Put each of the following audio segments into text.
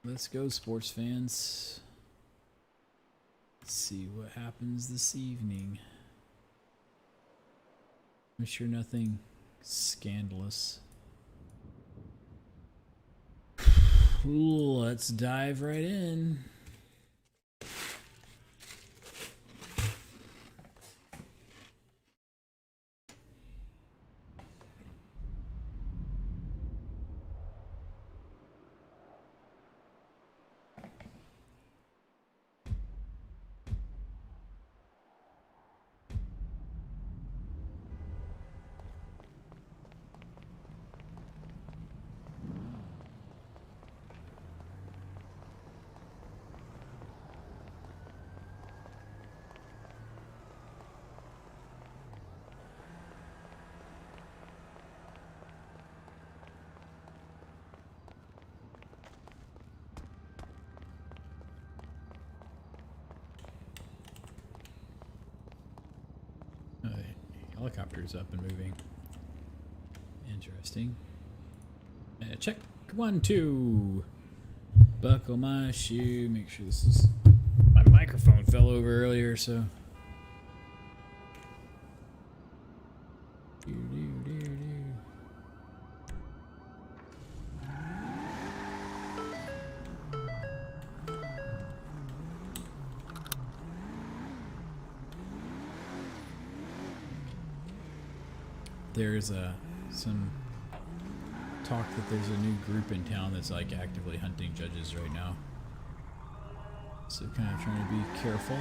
Let's go, sports fans. Let's see what happens this evening. I'm sure nothing scandalous. Let's dive right in. Helicopter's up and moving. Interesting. Check 1, 2. Buckle my shoe. Make sure this is. My microphone fell over earlier, so. There's some talk that there's a new group in town that's like actively hunting judges right now. So kind of trying to be careful.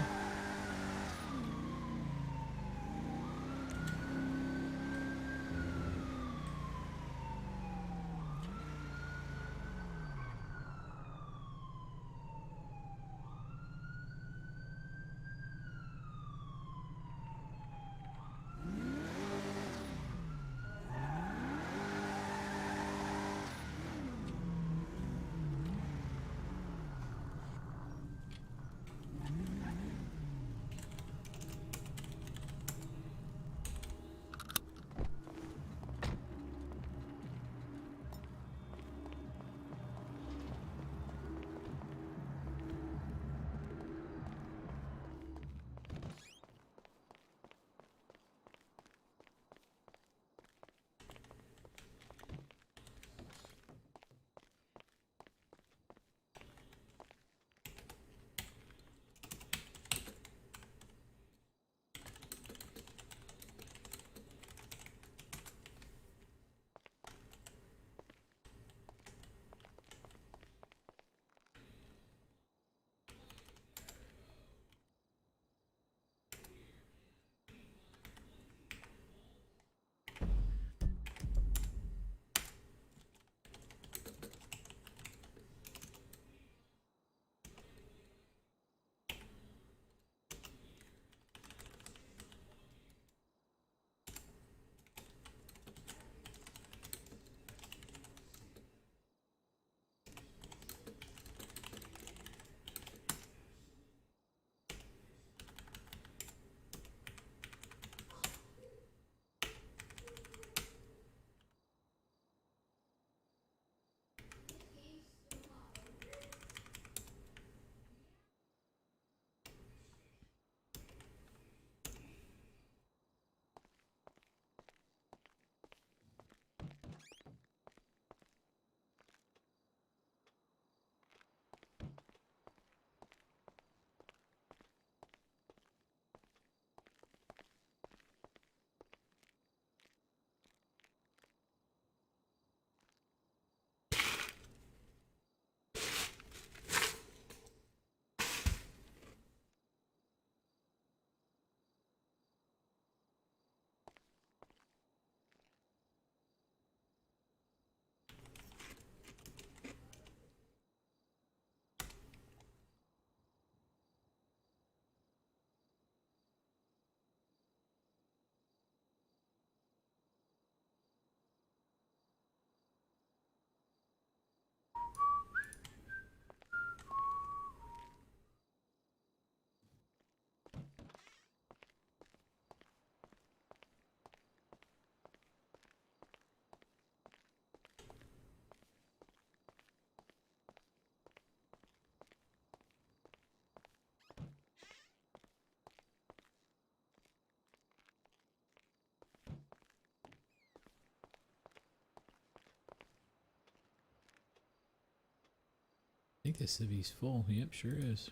think the civi's full. Yep, sure is.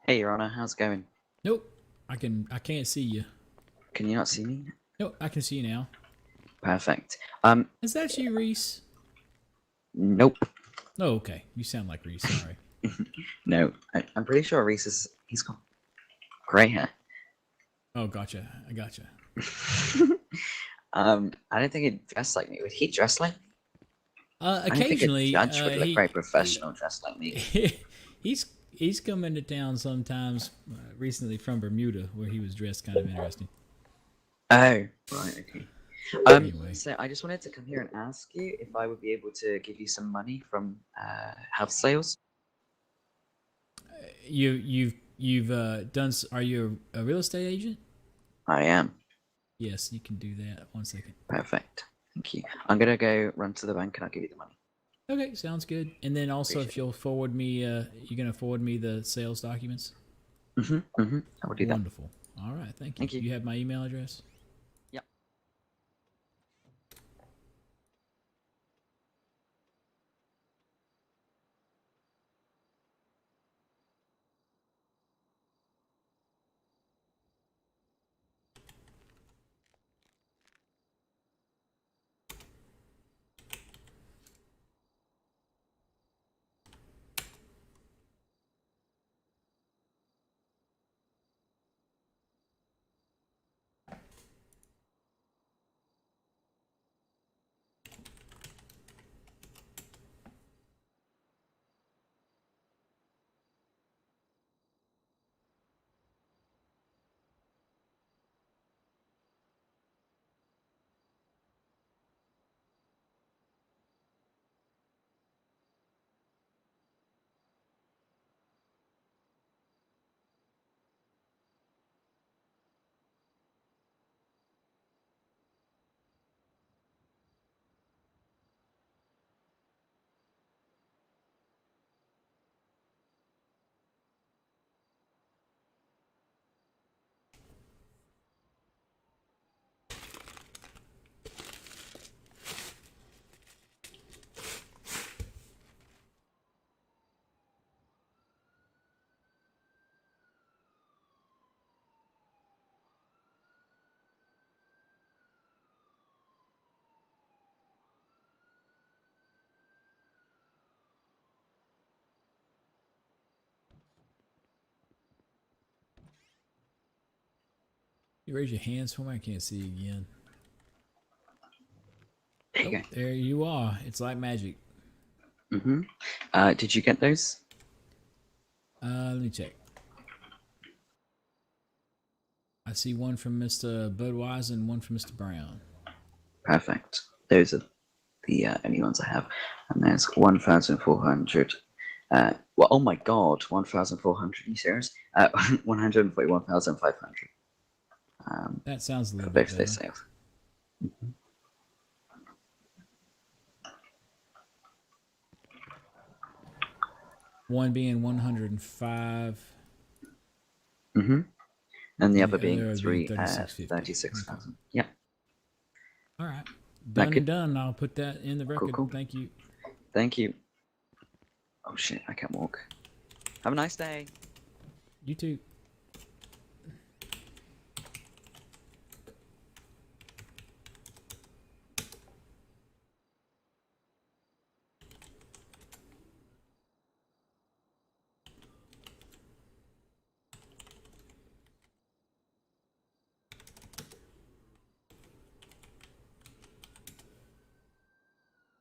Hey, Your Honor, how's it going? Nope. I can't see you. Can you not see me? Nope, I can see you now. Perfect. Is that you, Reese? Nope. Oh, okay. You sound like Reese. Sorry. No, I'm pretty sure he's got grey hair. Oh, gotcha. I gotcha. I don't think he'd dress like me. Would he dress like me? Occasionally, I don't think a judge would look very professional dressed like me. he's come into town sometimes. Recently from Bermuda, where he was dressed kind of interesting. Oh, right, okay. Anyway. So I just wanted to come here and ask you if I would be able to give you some money from house sales. You've done. Are you a real estate agent? I am. Yes, you can do that. 1 second. Perfect. Thank you. I'm gonna go run to the bank and I'll give you the money. Okay, sounds good. And then also, if you'll forward me, you're gonna forward me the sales documents. I will do that. Wonderful. All right, thank you. Thank you. You have my email address? Yep. You raise your hands for me. I can't see you again. There you go. There you are. It's like magic. Did you get those? Let me check. I see one from Mr. Budweiser and one from Mr. Brown. Perfect. Those are the only ones I have. And there's 1,400. Well, oh my god, 1,400. Are you serious? 141,500. That sounds a little For bit both better. those sales. One being 105. And the other being other being 36,000. Yeah. All right. Done and done. I'll put that in the record. Cool. Thank you. Thank you. Oh shit, I can't walk. Have a nice day. You too.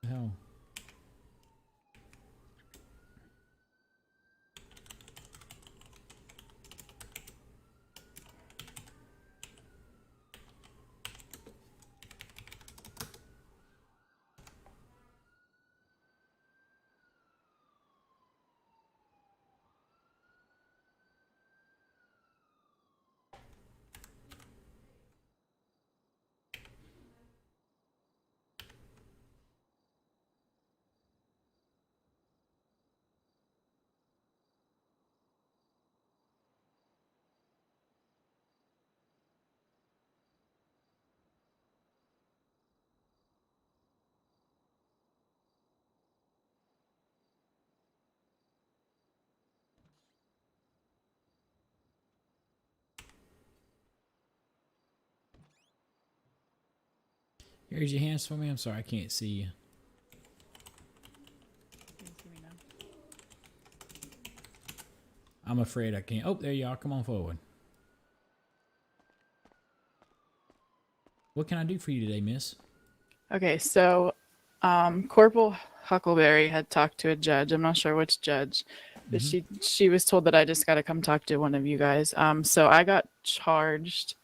Hell. Here's your hands for me. I'm sorry, I can't see you. Can you see me now? I'm afraid I can't. Oh, there you are. Come on forward. What can I do for you today, miss? Okay, so Corporal Huckleberry had talked to a judge. I'm not sure which judge, but she was told that I just got to come talk to one of you guys. So I got charged,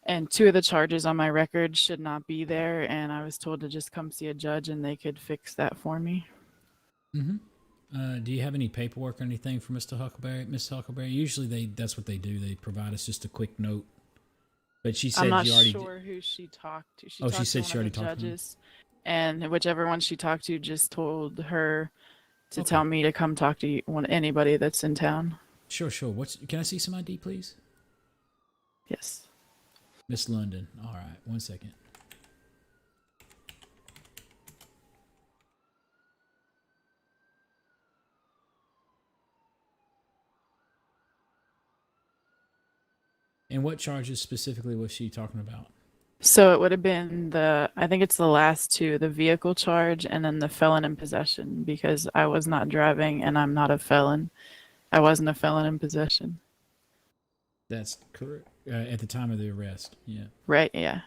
and 2 of the charges on my record should not be there, and I was told to just come see a judge and they could fix that for me. Do you have any paperwork or anything for Mr. Huckleberry? Miss Huckleberry? Usually that's what they do. They provide us just a quick note. But she said I'm not you already sure who she talked to. She Oh, talked she said to she one already of the talked to him. judges, and whichever one she talked to just told her to Okay. tell me to come talk to anybody that's in town. Sure. Can I see some ID, please? Yes. Miss London. All right, 1 second. And what charges specifically was she talking about? So it would have been I think it's the last 2, the vehicle charge and then the felon in possession, because I was not driving and I'm not a felon. I wasn't a felon in possession. That's correct. At the time of the arrest, yeah. Right, yeah.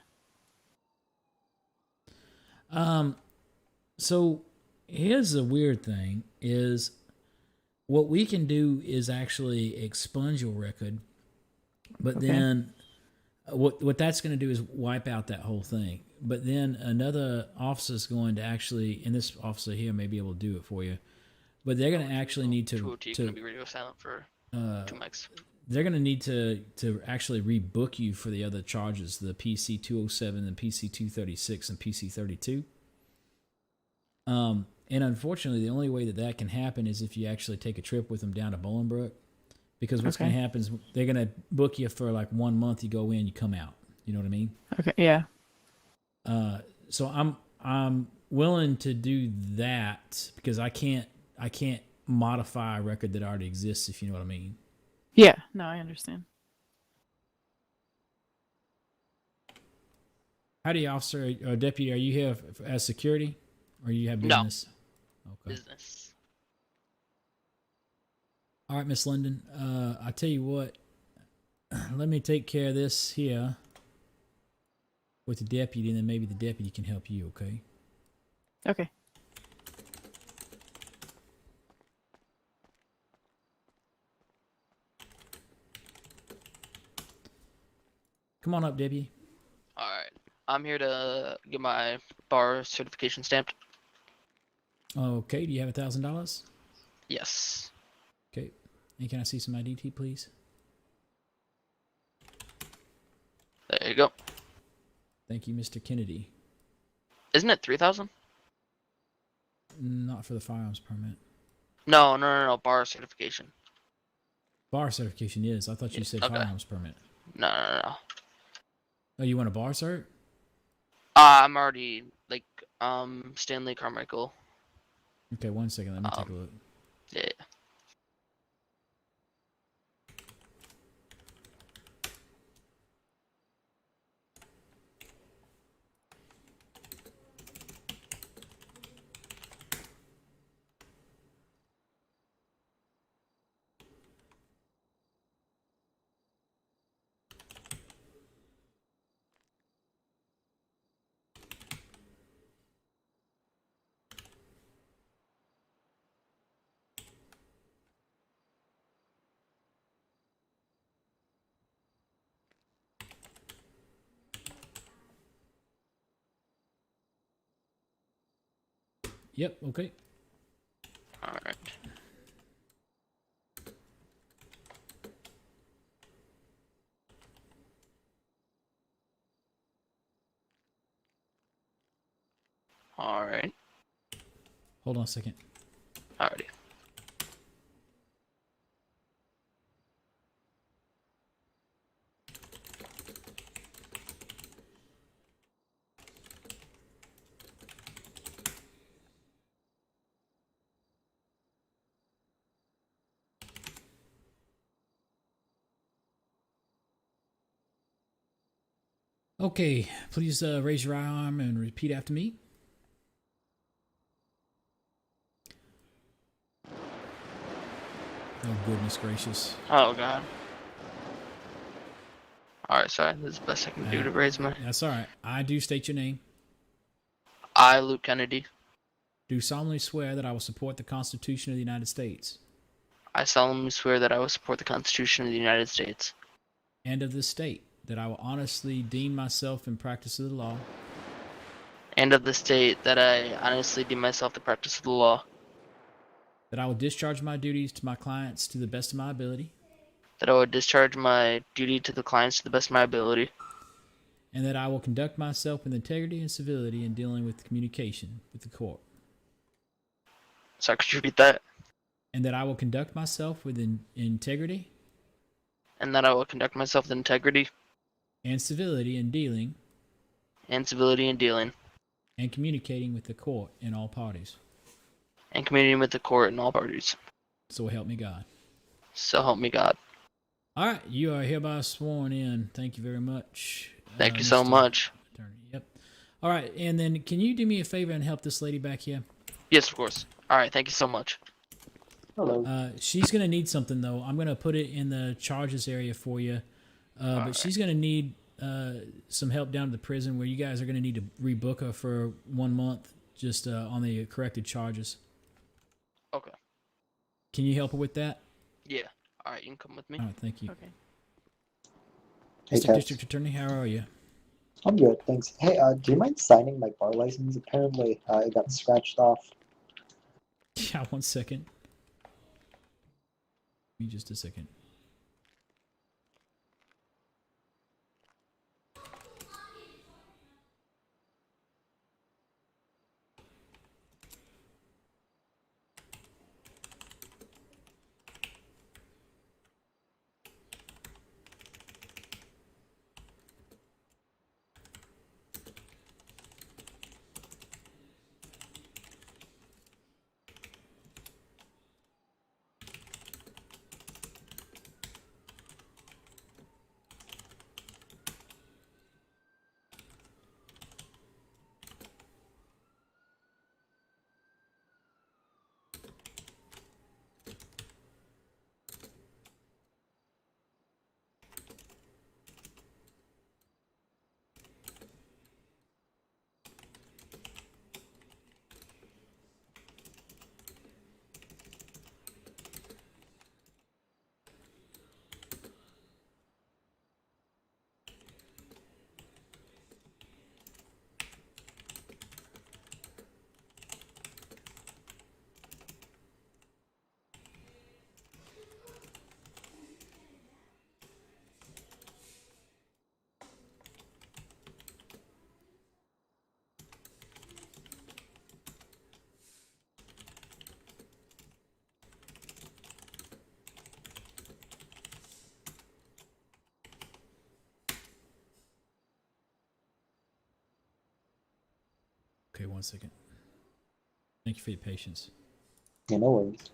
So here's the weird thing is what we can do is actually expunge your record, but Okay. then what that's going to do is wipe out that whole thing. But then another officer is going to actually, and this officer here may be able to do it for you, but they're going to actually need to going to be radio silent for 2 mics. They're going to need to actually rebook you for the other charges, the PC 207 and PC 236 and PC 32. And unfortunately, the only way that can happen is if you actually take a trip with them down to Bolingbrook, because what's going to happen is they're going to book you for like 1 month. You go in, you come out. You know what I mean? Okay, yeah. So I'm willing to do that because I can't modify a record that already exists, if you know what I mean. Yeah, no, I understand. Howdy, officer or deputy. Are you here as security, or you have business? No. Okay. Business. All right, Miss Linden. I tell you what. Let me take care of this here with the deputy, and then maybe the deputy can help you. Okay. Okay. Come on up, deputy. All right. I'm here to get my bar certification stamped. Okay. Do you have $1,000? Yes. Okay. And can I see some ID, please? There you go. Thank you, Mr. Kennedy. Isn't it 3,000? Not for the firearms permit. No. Bar certification. Bar certification is. I thought you said Okay. firearms permit. No. Oh, you want a bar cert? I'm already like Stanley Carmichael. Okay, 1 second. Let me take a look. Yeah. Yep. Okay. All right. All right. Hold on a second. Alrighty. Okay, please raise your right arm and repeat after me. Oh, goodness gracious. Oh God. All right, sorry. This is the best I can do to raise my. That's all right. I do state your name. I, Luke Kennedy, Do solemnly swear that I will support the Constitution of the United States I solemnly swear that I will support the Constitution of the United States and of this state, that I will honestly deem myself in practice of the law, and of the state, that I honestly deem myself the practice of the law, that I will discharge my duties to my clients to the best of my ability, that I will discharge my duty to the clients to the best of my ability, and that I will conduct myself with integrity and civility in dealing with communication with the court, sorry, could you repeat that? and that I will conduct myself with integrity And that I will conduct myself with integrity and civility in dealing and civility in dealing and communicating with the court and all parties. and communicating with the court and all parties. So help me God. So help me God. All right, you are hereby sworn in. Thank you very much. Thank you so Mr. much. Attorney. Yep. All right, and then can you do me a favor and help this lady back here? Yes, of course. All right, thank you so much. Hello. She's gonna need something though. I'm gonna put it in the charges area for you, but right. she's gonna need some help down to the prison where you guys are gonna need to rebook her for 1 month just on the corrected charges. Okay. Can you help her with that? Yeah. All right, you can come with me. All right, thank you. Okay. Hey, Mr. Tess. District Attorney, how are you? I'm good, thanks. Hey, do you mind signing my bar license? Apparently, it got scratched off. Yeah, 1 second. Give me just a second. Okay, 1 second. Thank you for your patience. Yeah, no worries.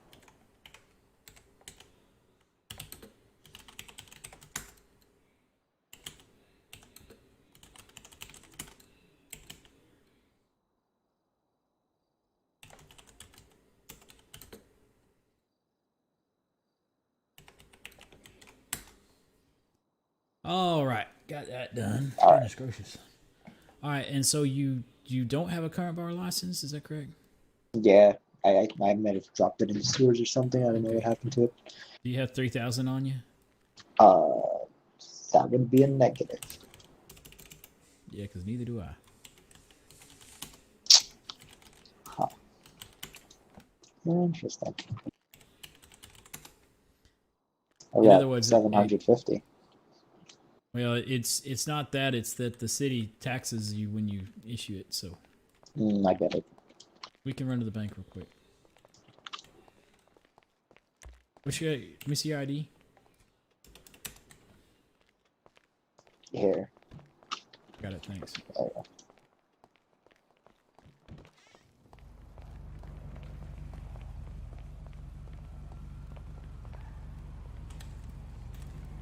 All right, got that done. All right. Goodness gracious. All right, and so you don't have a current bar license, is that correct? Yeah, I might have dropped it in the sewers or something. I don't know what happened to it. Do you have 3,000 on you? That would be a negative. Yeah, because neither do I. Huh. Interesting. Oh, In yeah, other words, 750. Well, it's not that, it's that the city taxes you when you issue it, so I get it. we can run to the bank real quick. Let me see your ID. Here. Got it, thanks. There you go.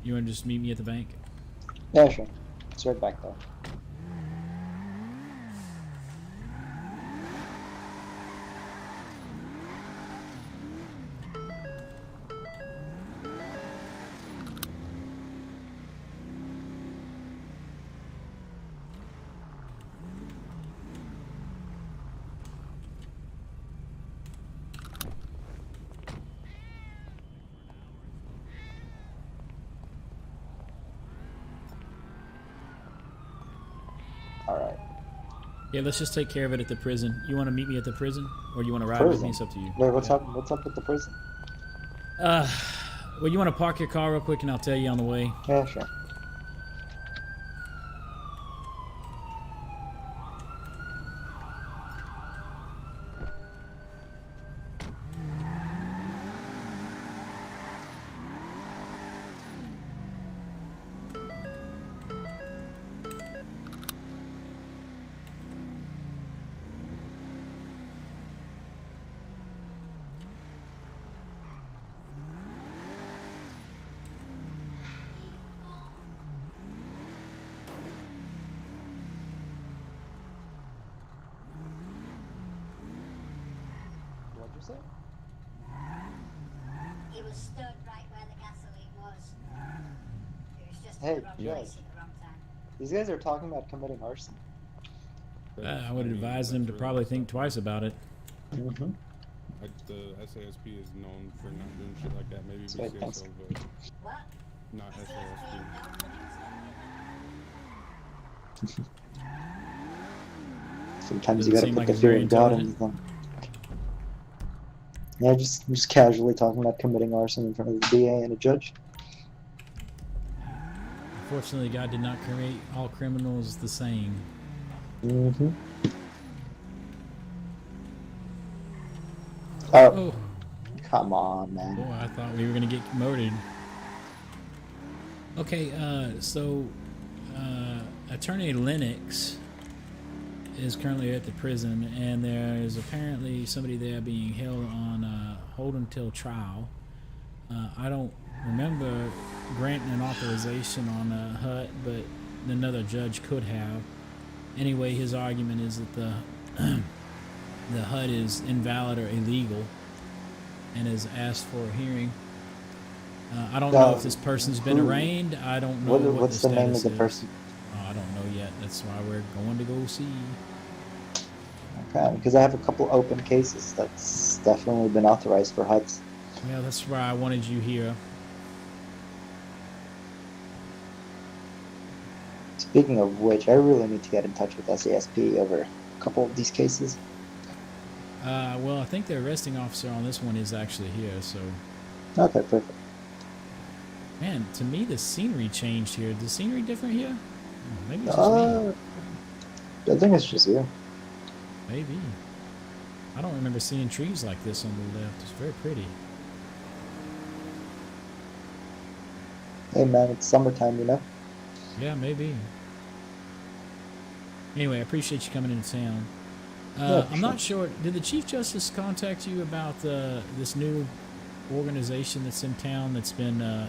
You want to just meet me at the bank? Yeah, sure. It's right back there. Yeah, let's just take care of it at the prison. You want to meet me at the prison, or you want to ride with me? Prison? It's up to you. Wait, what's Yeah. up? What's up with the prison? Well, you want to park your car real quick, and I'll tell you on the way. Yeah, sure. What'd you say? He was stood right where the gasoline was. It was just Hey, in the wrong yeah. place at the wrong time. These guys are talking about committing arson. I would advise them to probably think twice about it. Mm-hmm. Like the SASP is known for not doing shit like that. Maybe we Sweet, say thanks. so, but What? not SASP SASP. and no police? Sometimes Doesn't you gotta seem put like the it's fear very of God intelligent. into them. Yeah, just casually talking about committing arson in front of the DA and a judge. Unfortunately, God did not create all criminals the same. Mm-hmm. Oh, Oh, come on, man. boy, I thought we were gonna get promoted. Okay, so Attorney Lennox is currently at the prison, and there's apparently somebody there being held on hold until trial. I don't remember granting an authorization on HUT, but another judge could have. Anyway, his argument is that the the HUD is invalid or illegal, and has asked for a hearing. I don't know if this person's been who- arraigned. I don't know What's the the name of status the is. person? Oh, I don't know yet. That's why we're going to go see. Okay, because I have a couple open cases that's definitely been authorized for HUDs. Well, that's why I wanted you here. Speaking of which, I really need to get in touch with SASP over a couple of these cases. Well, I think the arresting officer on this one is actually here. So, Okay, perfect. man, to me the scenery changed here. Is the scenery different here? Oh, maybe it's just me. I think it's just you. Maybe. I don't remember seeing trees like this on the left. It's very pretty. Hey man, it's summertime, you know? Yeah, maybe. Anyway, I appreciate you coming into town. Yeah, I'm sure. not sure. Did the Chief Justice contact you about this new organization that's in town that's been? Oh,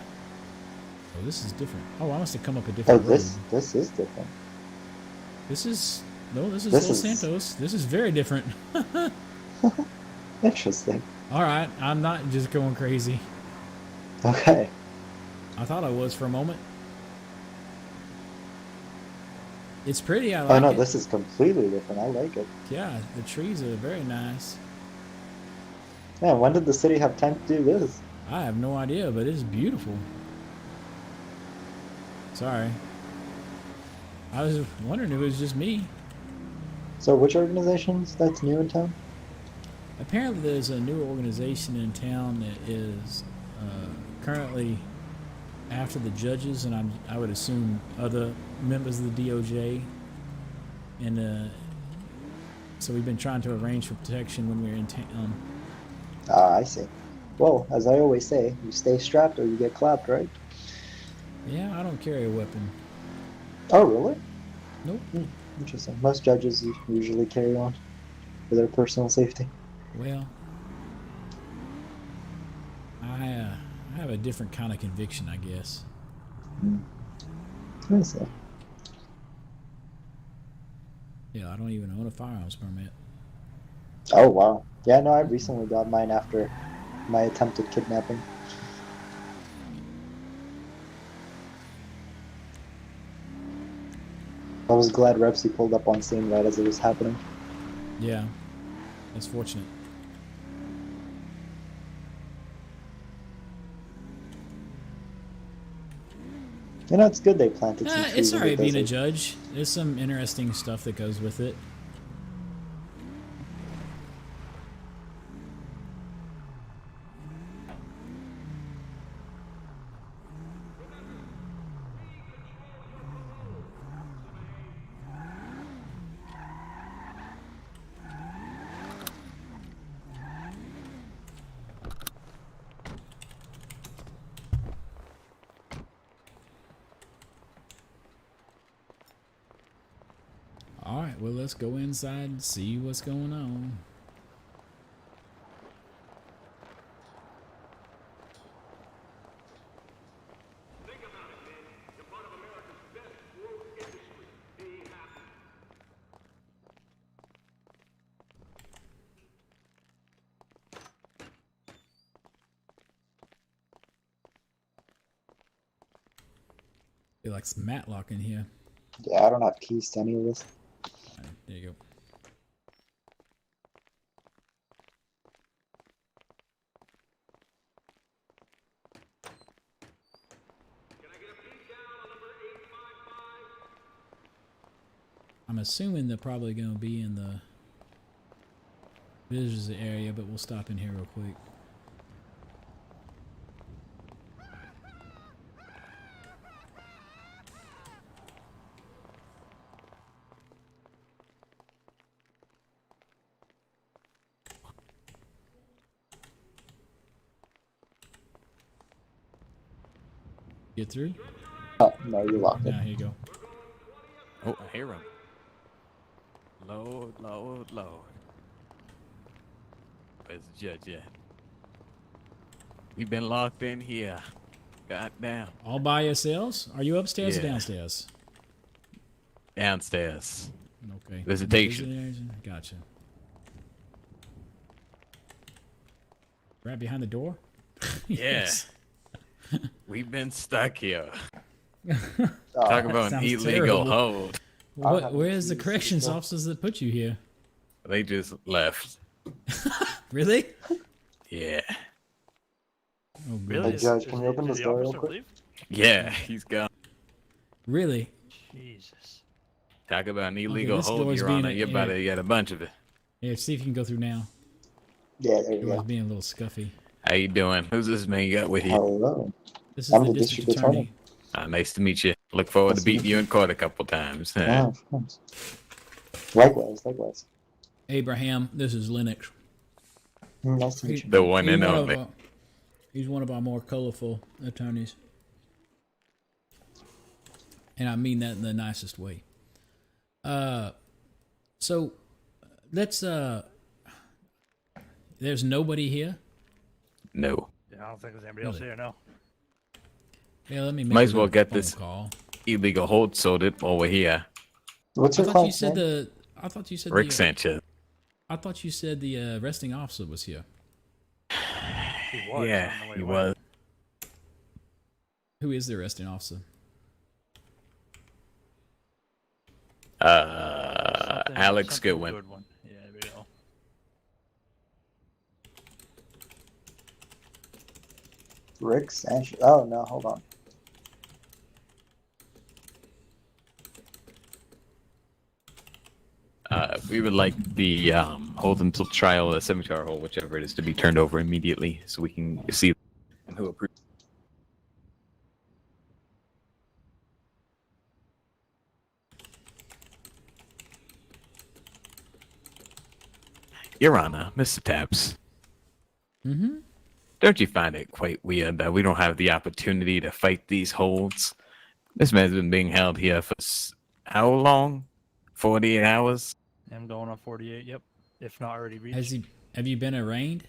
this is different. Oh, I must have come up a Oh, different road. this is different. This is no. This is This Los is- Santos. This is very different. Interesting. All right, I'm not just going crazy. Okay. I thought I was for a moment. It's pretty. I Oh like no, it. this is completely different. I like it. Yeah, the trees are very nice. Man, when did the city have time to do this? I have no idea, but it's beautiful. Sorry. I was wondering if it was just me. So which organizations that's new in town? Apparently, there's a new organization in town that is currently after the judges, and I would assume other members of the DOJ. And so we've been trying to arrange for protection when we're in town. Ah, I see. Well, as I always say, you stay strapped or you get clapped, right? Yeah, I don't carry a weapon. Oh, really? Nope. Interesting. Most judges usually carry one for their personal safety. Well, I have a different kind of conviction, I guess. I see. Yeah, I don't even own a firearms permit. Oh, wow. Yeah, no, I recently got mine after my attempted kidnapping. I was glad Repsy pulled up on scene right as it was happening. Yeah, that's fortunate. You know, it's good they planted some trees. It's in the alright being a desert. judge. There's some interesting stuff that goes with it. let's go inside and see what's going on. Feel like some Matlock in here. Yeah, I don't have keys to any of this. All right, there you go. I'm assuming they're probably going to be in the visitors area, but we'll stop in here real quick. Get through? Oh, no, you're locked in. Now, here you go. Oh, I hear him. Load, load, load. Where's the judge at? We've been locked in here. Goddamn. All by yourselves? Are you upstairs or Yeah. downstairs? Downstairs. Okay. Visitation. Visitation? Gotcha. Right behind the door? Yes. We've been stuck here. Oh, Talk about an sounds illegal terrible. hold. Where's the corrections officers that put you here? They just left. Really? Yeah. Oh, Hey, goodness. Judge, can you open this door real quick? Yeah, he's gone. Really? Jesus. Talk about an illegal this hold, door's Your being Honor. a- You're about yeah. to get a bunch of it. Yeah, see if you can go through now. Yeah, there It you was go. being a little scuffy. How you doing? Who's this man you got with you? Hello. This is I'm the the district district attorney. attorney. Nice to meet you. Look forward Nice to to beating meet you in court a couple times. Yeah, of course. Likewise, likewise. Abraham, this is Lennox. Nice to meet you. The one and He's only. He's one of our more colorful attorneys. And I mean that in the nicest way. So let's there's nobody here. No. Yeah, I don't think there's anybody else Really? here, no. Yeah, let me make Might a as well little get phone this call. illegal hold sorted while we're here. What's I your thought you client's said name? I thought you said Rick the, Sanchez. I thought you said the arresting officer was here. He was. I Yeah, don't know where he went. was. Who is the arresting officer? Alex Something Goodwin. Goodwin. Yeah, there we go. Rick Sanchez. Oh, no, hold on. We would like the hold until trial, the 72-hour hold, whichever it is, to be turned over immediately, so we can see and who approves. Your Honor, Mr. Taps, Mm-hmm. don't you find it quite weird that we don't have the opportunity to fight these holds? This man's been being held here for how long? 48 hours? I'm going on 48, yep. If not already reached. Have you been arraigned?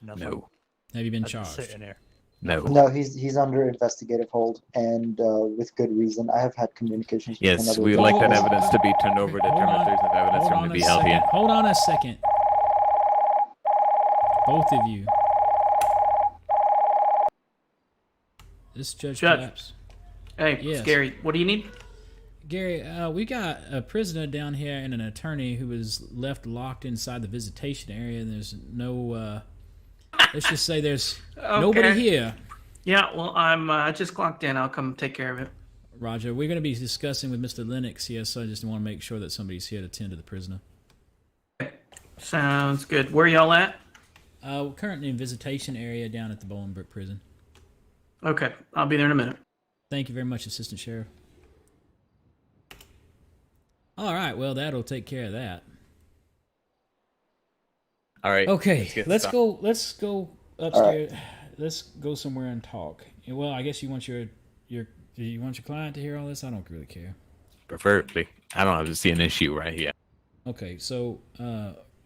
Nothing. No. Have you been I've been charged? sitting there. No. No, he's under investigative hold, and with good reason. I have had communications with Yes, another we would like that judge. evidence to be turned over to determine if there's enough evidence Hold for him on to a be held here. second. Hold on a second. Both of you. This is Judge Judge. Claps. Hey, Yes. Scary, what do you need? Gary, we got a prisoner down here and an attorney who was left locked inside the visitation area, and there's no, let's just say there's nobody Okay. here. Yeah, well, I just clocked in. I'll come take care of it. Roger, we're going to be discussing with Mr. Lennox here, so I just want to make sure that somebody's here to tend to the prisoner. Sounds good. Where y'all at? We're currently in visitation area down at the Bolingbrook prison. Okay, I'll be there in a minute. Thank you very much, Assistant Sheriff. All right, well, that'll take care of that. All right. Okay, get let's started. go upstairs. Let's go somewhere and talk. Well, I guess you want your client to hear all this? I don't really care. Preferably. I don't have to see an issue right here. Okay, so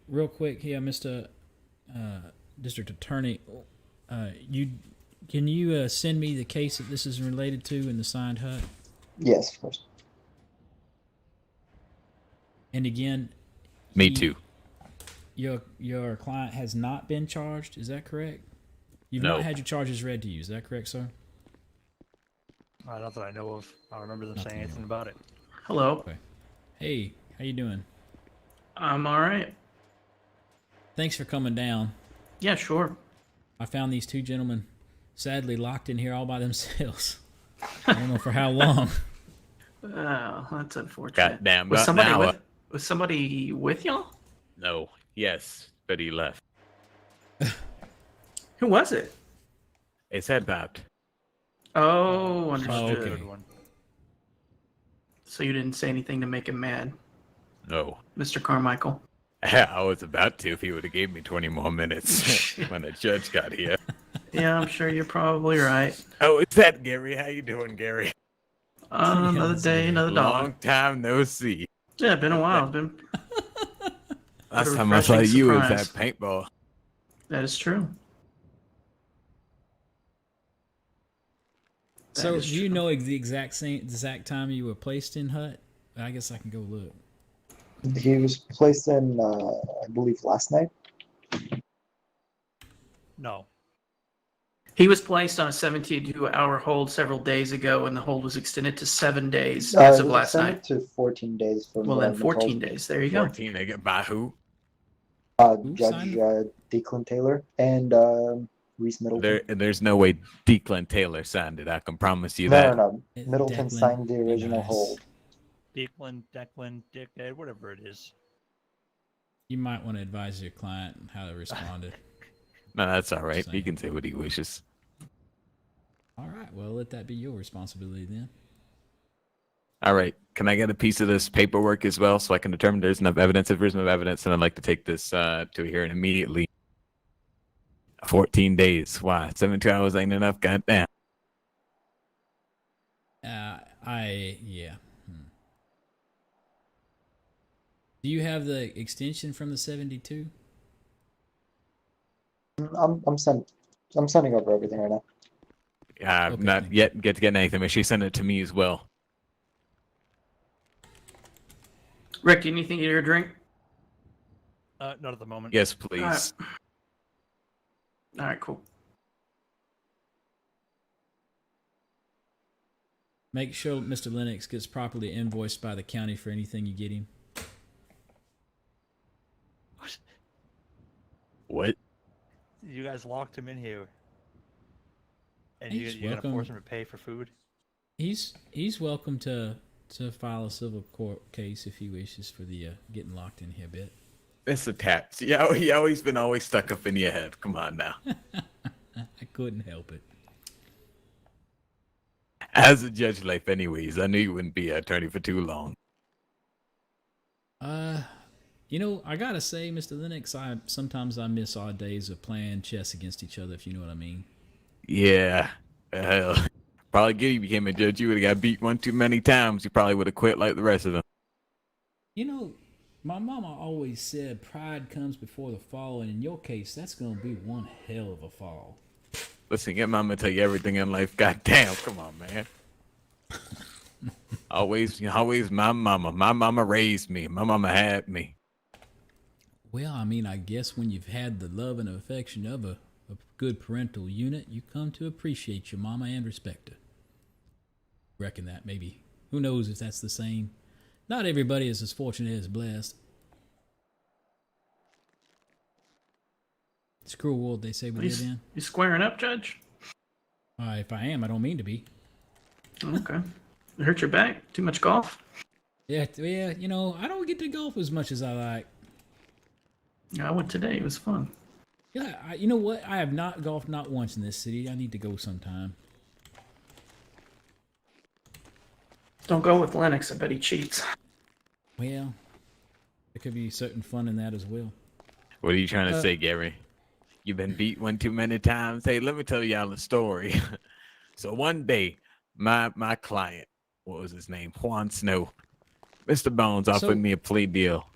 real quick here, Mr. District Attorney, can you send me the case that this is related to in the signed hut? Yes, of course. And again, Me too. Your client has not been charged. Is that correct? You've No. not had your charges read to you. Is that correct, sir? Not that I know of. I don't remember them Nothing saying anything about it. Hello. Okay. Hey, how you doing? I'm all right. Thanks for coming down. Yeah, sure. I found these two gentlemen sadly locked in here all by themselves. I don't know for how long. Oh, that's unfortunate. Goddamn. Was but somebody now, was somebody with y'all? No. Yes, but he left. Who was it? His head popped. Oh, Oh, understood. okay. Good one. So you didn't say anything to make him mad, No. Mr. Carmichael. I was about to if he would have gave me 20 more minutes when the judge got here. Yeah, I'm sure you're probably right. Oh, it's that Gary. How you doing, Gary? Another day, another dollar. Long time no see. Yeah, been a while. Been Last time I saw refreshing you was surprise. at paintball. That is true. So, is do you true. know the exact time you were placed in hut? I guess I can go look. He was placed in, I believe, last night. No. He was placed on a 72-hour hold several days ago, and the hold was extended to 7 days It as of was last extended night. to 14 days from Well, what then I've been told. 14 days. There you go. 14, they get by who? Who Judge signed Declan Taylor and Reese Middleton. There's no way Declan Taylor signed it. I can promise you No, that. no. Middleton Declan, signed the be original nice. hold. Declan, Dickhead, whatever it is. You might want to advise your client how to respond. No, that's all right. Same. He can say what he wishes. All right, well, let that be your responsibility then. All right. Can I get a piece of this paperwork as well so I can determine there's enough evidence? If there's enough evidence, then I'd like to take this to a hearing immediately. 14 days. Why? 72 hours ain't enough? Goddamn. Yeah. Do you have the extension from the 72? I'm sending over everything right now. I've Okay, not thank yet get to get anything, but she sent it to me as well. Rick, do you need anything to eat or drink? Not at the moment. Yes, please. All right, cool. Make sure Mr. Lennox gets properly invoiced by the county for anything you get him. What? You guys locked him in here. And He's you're going to welcome. force him to pay for food? He's welcome to file a civil court case if he wishes for the getting locked in here bit. It's a tax. Yeah, he always been stuck up in your head. Come on now. I couldn't help it. As a judge life anyways, I knew you wouldn't be an attorney for too long. You know, I gotta say, Mr. Lennox, sometimes I miss odd days of playing chess against each other, if you know what I mean. Yeah. Hell, probably good you became a judge. You would have got beat one too many times. You probably would have quit like the rest of them. You know, my mama always said pride comes before the fall, and in your case, that's gonna be one hell of a fall. Listen, get mama tell you everything in life. God damn, come on, man. always my mama. My mama raised me. My mama had me. Well, I mean, I guess when you've had the love and affection of a good parental unit, you come to appreciate your mama and respect her. Reckon that maybe. Who knows if that's the same? Not everybody is as fortunate as blessed. It's a cruel world they say we live in. You squaring up, Judge? If I am, I don't mean to be. Okay. It hurt your back? Too much golf? Yeah, you know, I don't get to golf as much as I like. Yeah, I went today. It was fun. Yeah, you know what? I have not golfed not once in this city. I need to go sometime. Don't go with Lennox. I bet he cheats. Well, there could be certain fun in that as well. What are you trying to say, Gary? You've been beat one too many times. Hey, let me tell y'all a story. So one day, my client, what was his name? Juan Snow. Mr. Bones offered me a plea deal.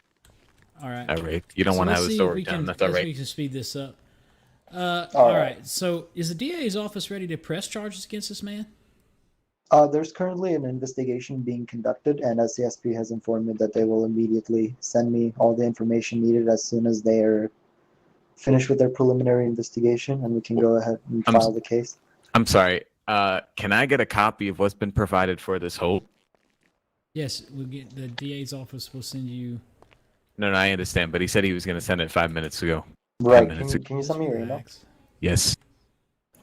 All right. All right. You don't So want to let's have a see if story we time. can- That's all let's see if right. We can speed this up. All All right. right. So is the DA's office ready to press charges against this man? There's currently an investigation being conducted, and SCSP has informed me that they will immediately send me all the information needed as soon as they are finished with their preliminary investigation, and we can go ahead and I'm file s- the case. I'm sorry. Can I get a copy of what's been provided for this hold? Yes, we'll get the DA's office will send you. No, I understand, but he said he was going to send it 5 minutes ago. Right. minutes Can you send me your email? Relax. Yes.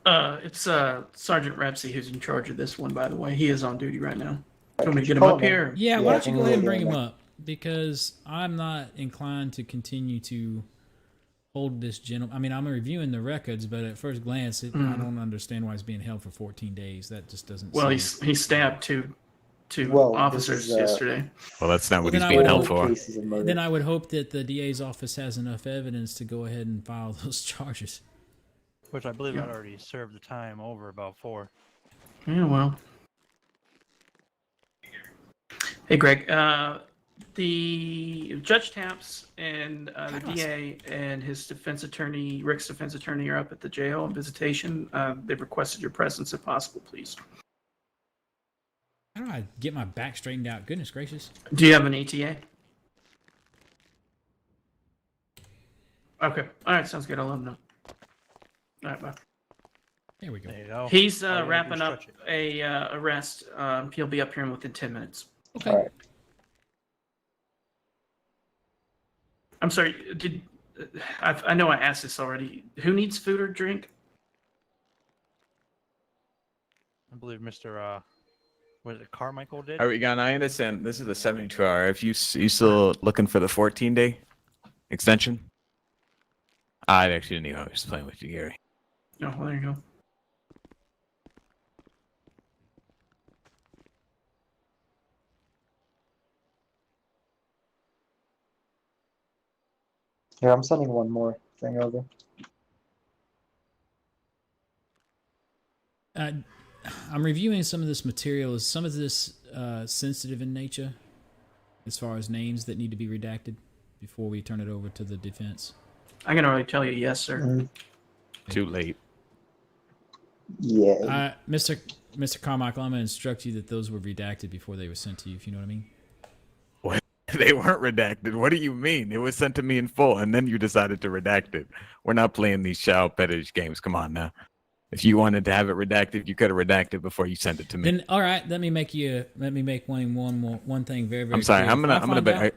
It's Sergeant Repsey who's in charge of this one, by the way. He is on duty right now. Do you want me to get him Call up him in. here? Yeah, Yeah, why don't you can go we ahead and get bring in him there? up? Because I'm not inclined to continue to hold this gentleman. I mean, I'm reviewing the records, but at first glance, I don't understand why he's being held for 14 days. That just doesn't. Well, seem... he stabbed two Well, this officers is, yesterday. Well, that's not Well, what then he's I being would held hope- for. Cases of murder. Then I would hope that the DA's office has enough evidence to go ahead and file those charges. Which I believe I'd already served the time over about 4. Yeah, well. Hey, Greg. The Judge Taps and the DA and his defense attorney, Rick's defense attorney, are up at the jail on visitation. They've requested your presence if possible, please. How do I get my back straightened out? Goodness gracious. Do you have an ETA? Okay. All right. Sounds good. I'll let him know. All right. Bye. There we go. There you go. He's All you gotta do wrapping is up stretch it. a arrest. He'll be up here within 10 minutes. Okay. All right. I'm sorry. I know I asked this already. Who needs food or drink? I believe Mr. Was it Carmichael did? All right, Gon, I understand. This is the 72-hour. If you still looking for the 14-day extension? I actually didn't know I was playing with you, Gary. Oh, well, there you go. Here, I'm sending one more thing over. I'm reviewing some of this material. Is some of this sensitive in nature as far as names that need to be redacted before we turn it over to the defense? I can already tell you, yes, sir. Mhm. Too late. Yeah. Mr. Carmichael, I'm going to instruct you that those were redacted before they were sent to you, if you know what I mean. They weren't redacted. What do you mean? It was sent to me in full, and then you decided to redact it. We're not playing these child fetish games. Come on now. If you wanted to have it redacted, you could have redacted before you sent it to me. Then, all right, let me make one thing very, very I'm sorry. clear. I'm gonna.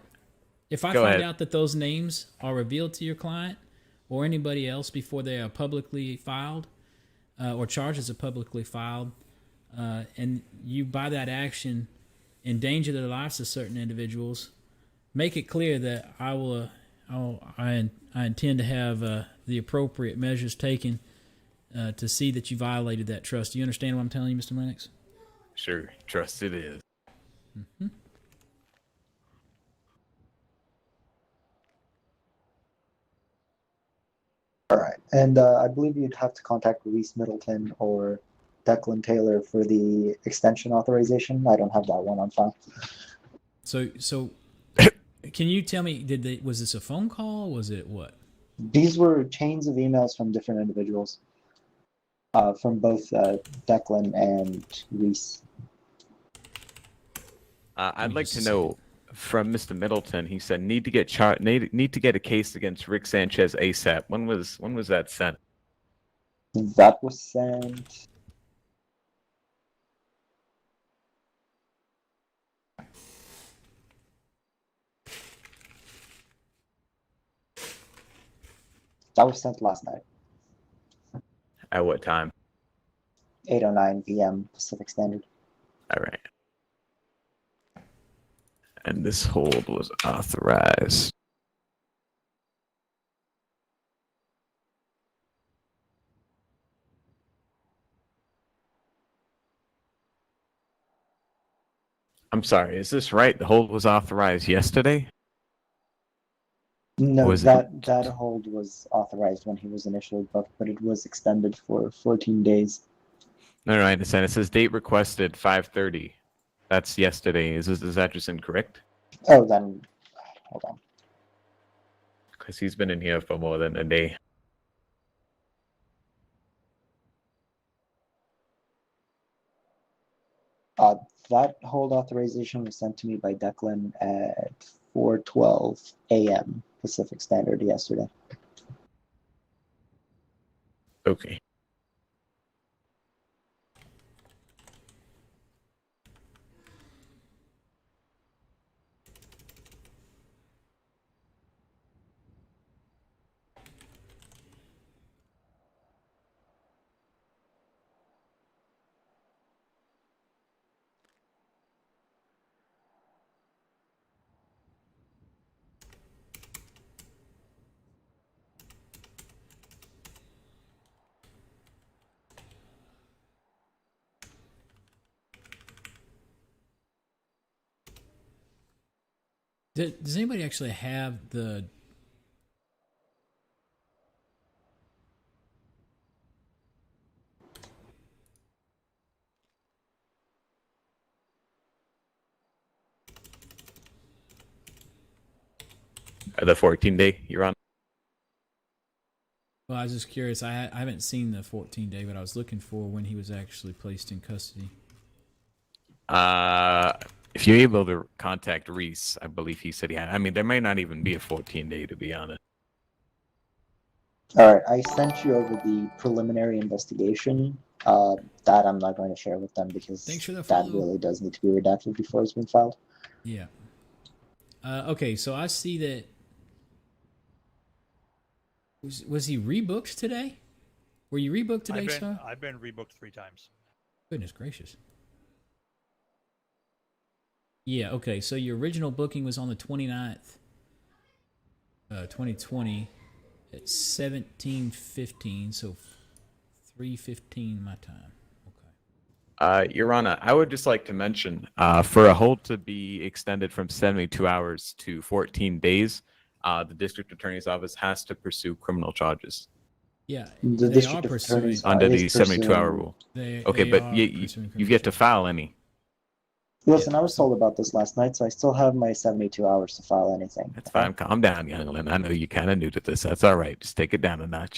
If I Go find ahead. out that those names are revealed to your client or anybody else before they are publicly filed or charges are publicly filed, and you, by that action, endanger the lives of certain individuals, make it clear that I intend to have the appropriate measures taken to see that you violated that trust. Do you understand what I'm telling you, Mr. Lennox? Sure. Trust it is. Mm-hmm. All right. And I believe you'd have to contact Reese Middleton or Declan Taylor for the extension authorization. I don't have that one on file. So can you tell me, was this a phone call? Was it what? These were chains of emails from different individuals, from both Declan and Reese. I'd me like just to a know from Mr. Middleton. He said need to get a case against Rick Sanchez ASAP. When was that sent? That was sent. That was sent last night, At what time? 8:09 p.m. Pacific Standard. All right. And this hold was authorized. I'm sorry, is this right? The hold was authorized yesterday? No, Was it- that hold was authorized when he was initially booked, but it was extended for 14 days. No, I understand. It says date requested 5:30. That's yesterday. Is that just incorrect? Oh, then hold on. because he's been in here for more than a day. That hold authorization was sent to me by Declan at 4:12 a.m. Pacific Standard yesterday. Okay. Does anybody actually have the? The 14-day you're on. Well, I was just curious. I haven't seen the 14-day, but I was looking for when he was actually placed in custody. If you're able to contact Reese, I believe he said he had. I mean, there may not even be a 14-day, to be honest. All right, I sent you over the preliminary investigation. That I'm not going to share with them because Thanks for the that follow. really does need to be redacted before it's been filed. Yeah. Okay, so I see that. Was he rebooked today? Were you rebooked today, sir? I've been rebooked 3 times. Goodness gracious. Yeah, okay, so your original booking was on the 29th, 2020 at 17:15, so 3:15 my time. Your Honor, I would just like to mention, for a hold to be extended from 72 hours to 14 days, the district attorney's office has to pursue criminal charges. Yeah, The they district are pursuing. attorney's Under is the 72-hour pursuing- rule. They Okay, but are you've pursuing yet to criminal file any. Listen, Yeah, I was so- told about this last night, so I still have my 72 hours to file anything. That's fine. Calm down, youngling. I know you're kind of new to this. That's all right. Just take it down a notch.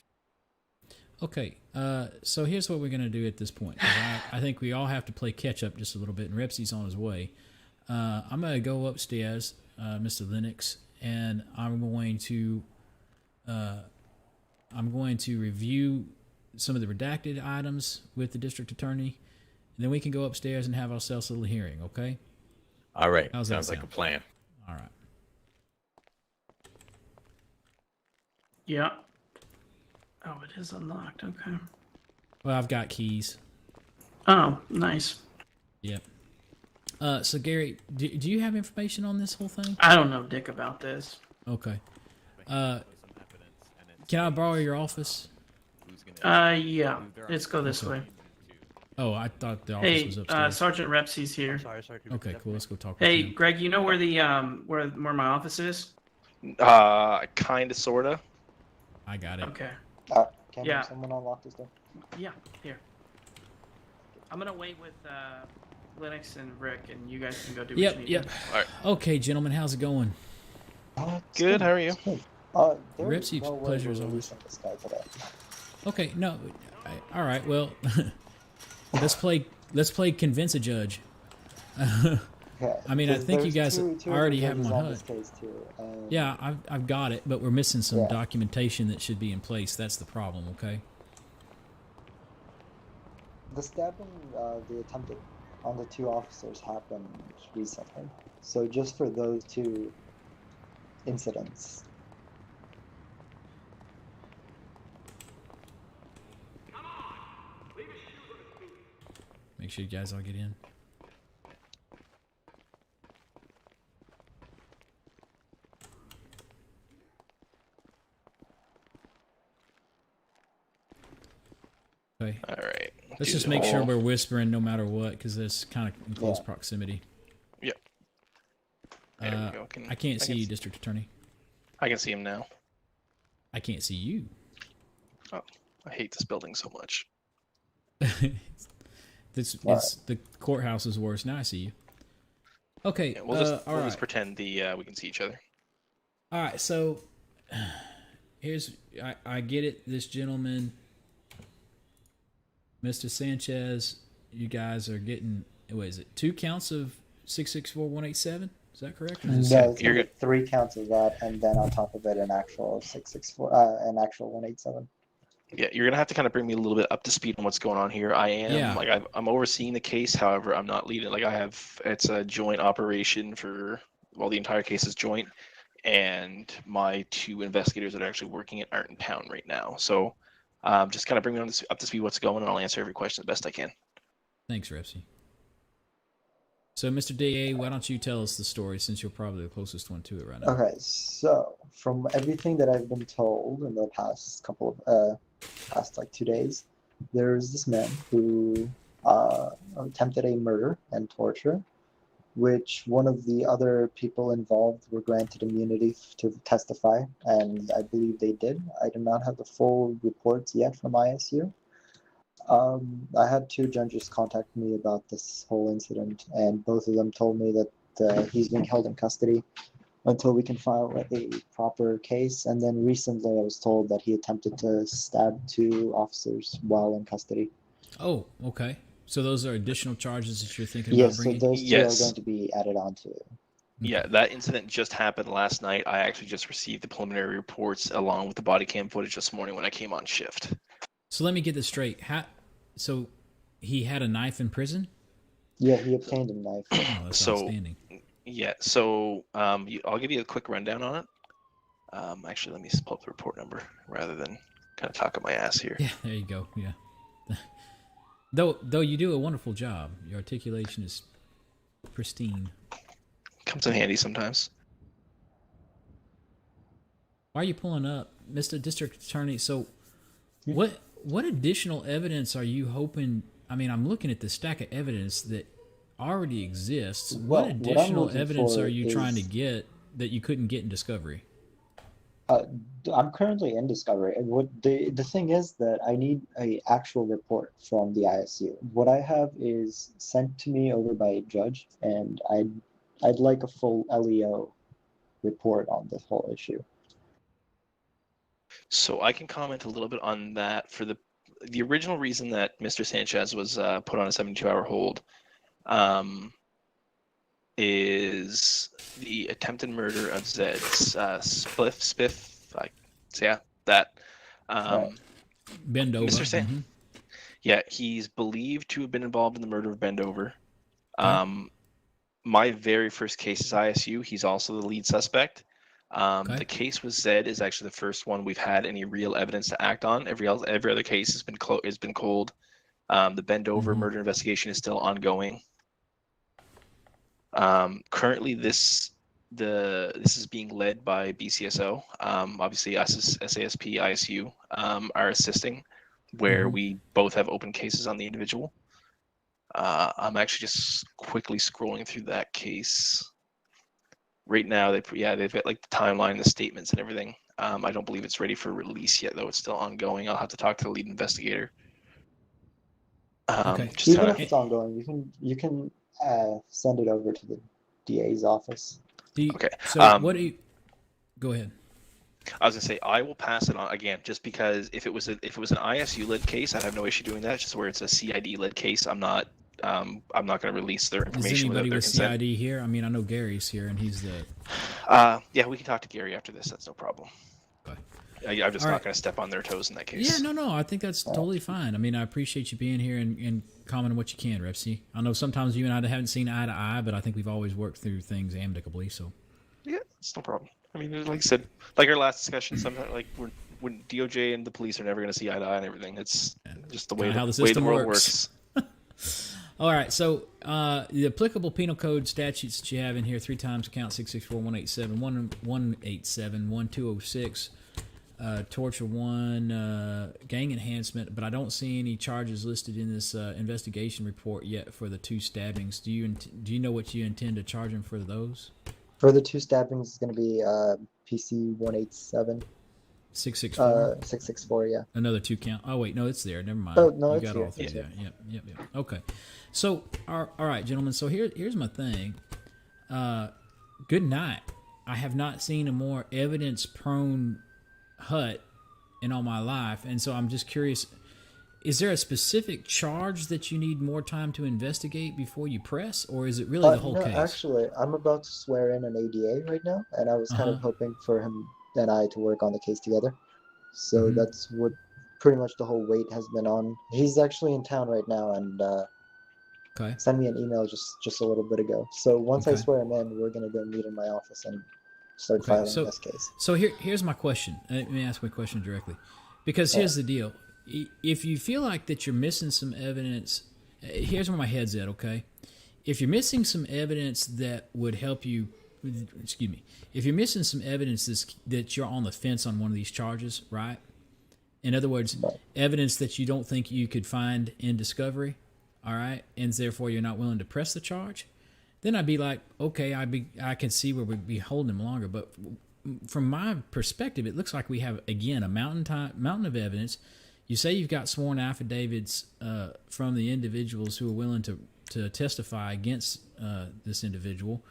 Okay, so here's what we're going to do at this point. 'Cause I think we all have to play catch up just a little bit, and Repsy's on his way. I'm going to go upstairs, Mr. Lennox, and I'm going to review some of the redacted items with the district attorney, and then we can go upstairs and have ourselves a little hearing, okay? All right. How's that Sounds like a sound? plan. All right. Yeah. Oh, it is unlocked. Okay. Well, I've got keys. Oh, nice. Yep. So Gary, do you have information on this whole thing? I don't know dick about this. Okay. Can I borrow your office? Yeah. Let's go this Okay. way. Oh, I thought the office Hey, was upstairs. Sergeant Repsy's here. Sorry. Okay, cool. Let's go talk with Hey, him. Greg, you know where the where my office is? Kinda, sorta. I got it. Okay. Can Yeah. someone unlock this door? Yeah. Here. I'm gonna wait with Linux and Rick, and you guys can go do what you need. Yep. Alright. Okay, gentlemen, how's it going? It's Good, how are you? it's good. There is Ripsy, no way pleasure we're as always. releasing this guy today. Okay, no. All right. Well, let's play convince a judge. Okay, I mean, I 'cause think you there's guys two already other have judges one on this HUD. case too. Yeah, I've got it, but we're missing some Yeah. documentation that should be in place. That's the problem. Okay. The stabbing, the attempted on the 2 officers happened recently. So just for those 2 incidents. Make sure you guys all get in. Okay. Alright. Let's just make sure we're whispering no matter what, because it's kind of in close proximity. Yep. There we go. I can't see you, District Attorney. I can see him now. I can't see you. Oh, I hate this building so much. It's the courthouse is worse. Now I see you. Okay. Yeah, we'll just all right. pretend we can see each other. All right. So I get it. This gentleman, Mr. Sanchez, you guys are getting, what is it, 2 counts of 664-187? Is that correct? Or is it No, six? it's gonna be 3 counts of that, and then on top of it, an actual 664, an actual 187. Yeah, you're gonna have to kind of bring me a little bit up to speed on what's going on here. I am Yeah. like I'm overseeing the case, however, I'm not leading. Like it's a joint operation for the entire case is joint, and my 2 investigators that are actually working it aren't in town right now. So, just kind of bring me up to speed what's going, and I'll answer every question the best I can. Thanks, Repsy. So, Mr. DA, why don't you tell us the story since you're probably the closest one to it right now? Okay, so from everything that I've been told in the past past like 2 days, there's this man who attempted a murder and torture, which one of the other people involved were granted immunity to testify, and I believe they did. I do not have the full reports yet from ISU. I had 2 judges contact me about this whole incident, and both of them told me that he's being held in custody until we can file a proper case. And then recently I was told that he attempted to stab 2 officers while in custody. Oh, okay. So those are additional charges that you're thinking Yes, about so bringing? those 2 are going to be added on to it. Yeah, that incident just happened last night. I actually just received the preliminary reports along with the body cam footage this morning when I came on shift. So let me get this straight. So he had a knife in prison? Yeah, he obtained a knife. Oh, that's outstanding. Yeah, so I'll give you a quick rundown on it. Actually, let me pull up the report number rather than kind of talk up my ass here. Yeah, there you go. Yeah. Though you do a wonderful job. Your articulation is pristine. Comes in handy sometimes. Why are you pulling up, Mr. District Attorney? So what additional evidence are you hoping? I mean, I'm looking at the stack of evidence that already exists. Well, what what I'm additional looking evidence for are you trying to is- get that you couldn't get in discovery? I'm currently in discovery, and what the thing is that I need a actual report from the ISU. What I have is sent to me over by a judge, and I'd like a full LEO report on this whole issue. So I can comment a little bit on that. For the original reason that Mr. Sanchez was put on a 72-hour hold is the attempted murder of Zed Spiff. That. Bendover. Mr. San. Yeah, he's believed to have been involved in the murder of Bendover. My very first case is ISU. He's also the lead suspect. The case with Zed is actually the first one we've had any real evidence to act on. Every other case has been cold. The Bendover murder investigation is still ongoing. Currently, this is being led by BCSO. Obviously, SASP, ISU are assisting, where we both have open cases on the individual. I'm actually just quickly scrolling through that case. Right now, they've got like the timeline, the statements, and everything. I don't believe it's ready for release yet, though. It's still ongoing. I'll have to talk to the lead investigator. Even if it's ongoing, you can send it over to the DA's office. Okay. So what do you? Go ahead. I was gonna say I will pass it on again, just because if it was an ISU led case, I'd have no issue doing that. It's just where it's a CID led case, I'm not gonna release their information. Is anybody without their with consent. CID here? I mean, I know Gary's here, and he's the. Yeah, we can talk to Gary after this. That's no problem. Okay. I'm just not going to step on their toes in that case. Yeah, no, I think that's totally fine. I mean, I appreciate you being here and commenting what you can, Repsy. I know sometimes you and I haven't seen eye to eye, but I think we've always worked through things amicably. So. Yeah, it's no problem. I mean, like I said, like our last discussion, sometimes like when DOJ and the police are never going to see eye to eye and everything. It's just the way the world works. All right, so the applicable penal code statutes that you have in here 3 times count 664-187, 187, 1206, torture 1, gang enhancement, but I don't see any charges listed in this investigation report yet for the 2 stabbings. Do you know what you intend to charge him for those? For the 2 stabbings, it's going to be PC 187. 664? 664, yeah. Another 2 count. Oh, wait, no, it's there. Never mind. Oh, no, you it's got here. all 3 there. Yep. Okay. So, all right, gentlemen. So here's my thing. Good night. I have not seen a more evidence-prone hut in all my life, and so I'm just curious. Is there a specific charge that you need more time to investigate before you press, or is it really the whole no, case? actually, I'm about to swear in an ADA right now, and I was kind of hoping for him and I to work on the case together. So that's what pretty much the whole weight has been on. He's actually in town right now, and sent me an email just a little bit ago. So once I swear him in, we're gonna go meet in my office and start filing this case. So here's my question. Let me ask my question directly, because here's the deal. If you feel like that you're missing some evidence, here's where my head's at, okay? If you're missing some evidence that would help you, excuse me, if you're missing some evidence that you're on the fence on one of these charges, right? In other words, evidence that you don't think you could find in discovery, all right, and therefore you're not willing to press the charge, then I'd be like, okay, I can see where we'd be holding him longer. But from my perspective, it looks like we have, again, a mountain of evidence. You say you've got sworn affidavits from the individuals who are willing to testify against this individual.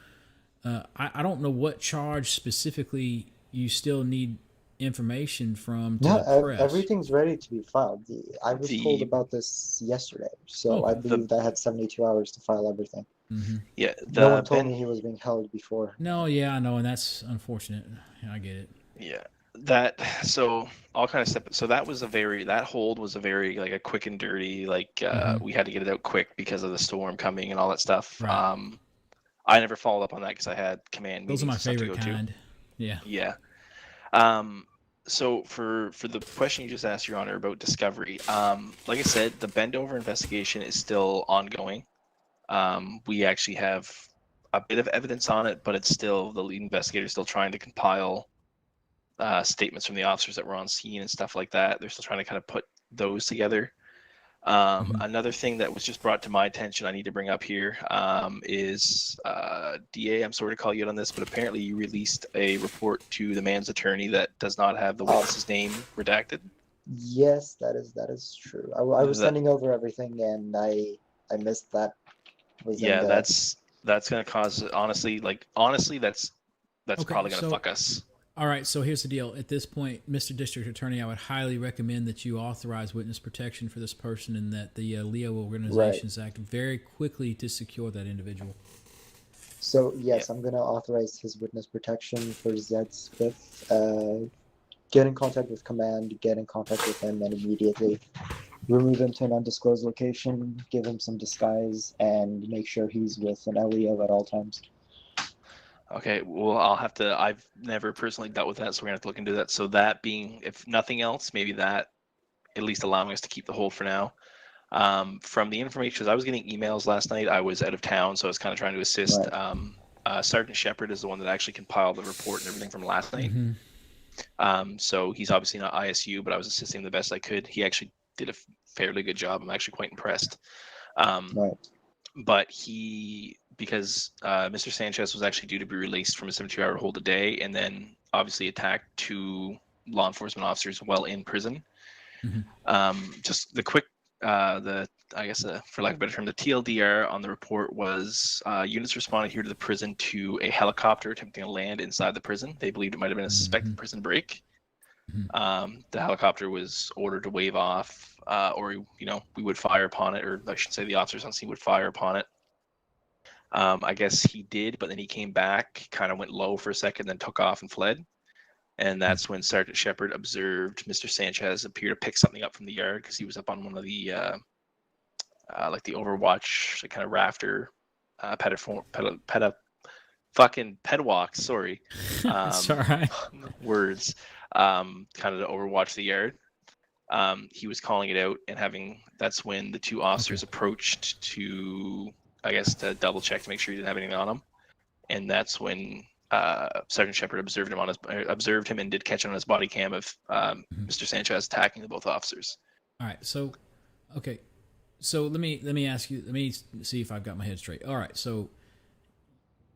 I don't know what charge specifically you still need information from to press. Everything's ready to be filed. I was told about this yesterday, so I believed I had 72 hours to file everything. Yeah, no one told me he was being held before. No, yeah, I know, and that's unfortunate. I get it. Yeah. So I'll kind of step. So that hold was a very like a quick and dirty, like we had to get it out quick because of the storm coming and all that stuff. Right. I never followed up on that because I had command meetings. Those are my and stuff to favorite go kind. to. Yeah. Yeah. So for the question you just asked, Your Honor, about discovery, like I said, the bend over investigation is still ongoing. We actually have a bit of evidence on it, but it's still the lead investigator is still trying to compile statements from the officers that were on scene and stuff like that. They're still trying to kind of put those together. Another thing that was just brought to my attention I need to bring up here is DA, I'm sorry to call you out on this, but apparently you released a report to the man's attorney that does not have the witness's name redacted. Yes, that is true. I was sending over everything, and I missed that. That's going to cause, honestly, that's Okay, probably going to fuck us. All right, so here's the deal. At this point, Mr. District Attorney, I would highly recommend that you authorize witness protection for this person and that the Leo Organizations act very quickly to secure that individual. So, yes, I'm going to authorize his witness protection for Zed Smith. Get in contact with command, get in contact with him, and immediately remove him to an undisclosed location, give him some disguise, and make sure he's with an LEO at all times. Okay, well, I've never personally dealt with that, so we're going to have to look into that. So that being, if nothing else, maybe that at least allowing us to keep the hold for now. From the information, because I was getting emails last night, I was out of town, so I was kind of trying to assist. Right. Sergeant Shepard is the one that actually compiled the report and everything from last night. So he's obviously not ISU, but I was assisting the best I could. He actually did a fairly good job. I'm actually quite impressed. Right. But because Mr. Sanchez was actually due to be released from a 72-hour hold today, and then obviously attacked 2 law enforcement officers while in prison. Just the quick, for lack of a better term, the TLDR on the report was units responded here to the prison to a helicopter attempting to land inside the prison. They believed it might have been a suspected prison break. The helicopter was ordered to wave off, or we would fire upon it, or I should say the officers on scene would fire upon it. I guess he did, but then he came back, kind of went low for a second, then took off and fled. And that's when Sergeant Shepard observed Mr. Sanchez appear to pick something up from the yard because he was up on one of the like the Overwatch, like kind of rafter, pedwalks. Sorry, That's all right. Words. Kind of to overwatch the yard. He was calling it out and that's when the 2 officers approached to, I guess, to double check to make sure he didn't have anything on him. And that's when Sergeant Shepard observed him and did catch it on his body cam of Mr. Sanchez attacking the both officers. All right. So, okay. So let me ask you, let me see if I've got my head straight. All right. So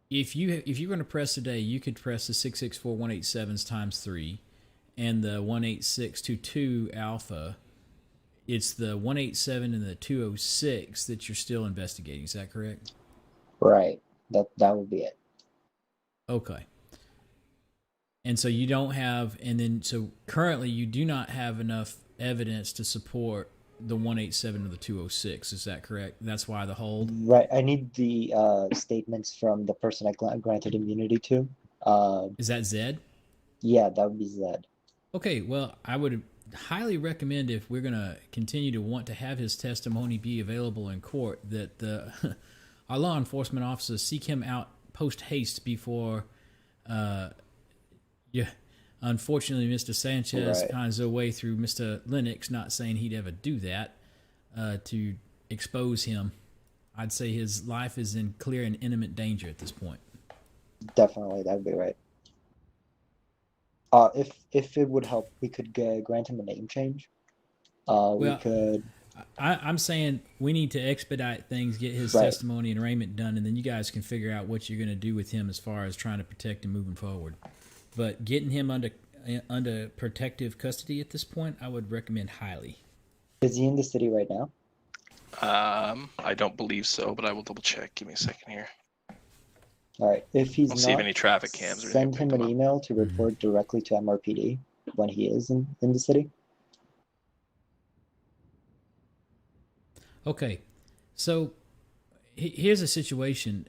if you're going to press today, you could press the 664187s times 3 and the 18622 alpha. It's the 187 and the 206 that you're still investigating. Is that correct? Right. That would be it. Okay. And so you don't have, and then so currently you do not have enough evidence to support the 187 or the 206. Is that correct? That's why the hold. Right. I need the statements from the person I granted immunity to. Is that Zed? Yeah, that would be Zed. Okay, well, I would highly recommend, if we're going to continue to want to have his testimony be available in court, that the our law enforcement officers seek him out post haste before. Unfortunately, Mr. Sanchez finds their way through Mr. Lennox, not saying he'd ever do that, to expose him. I'd say his life is in clear and imminent danger at this point. Definitely, that would be right. If it would help, we could grant him a name change. We could. I'm saying we need to expedite things, get his testimony and arraignment done, and then you guys can figure out what you're going to do with him as far as trying to protect him moving forward. But getting him under protective custody at this point, I would recommend highly. Is he in the city right now? I don't believe so, but I will double check. Give me a second here. All right. If he's We'll not, see if any traffic cams. Send him an email to report directly to MRPD when he is in the city. Okay, so here's a situation.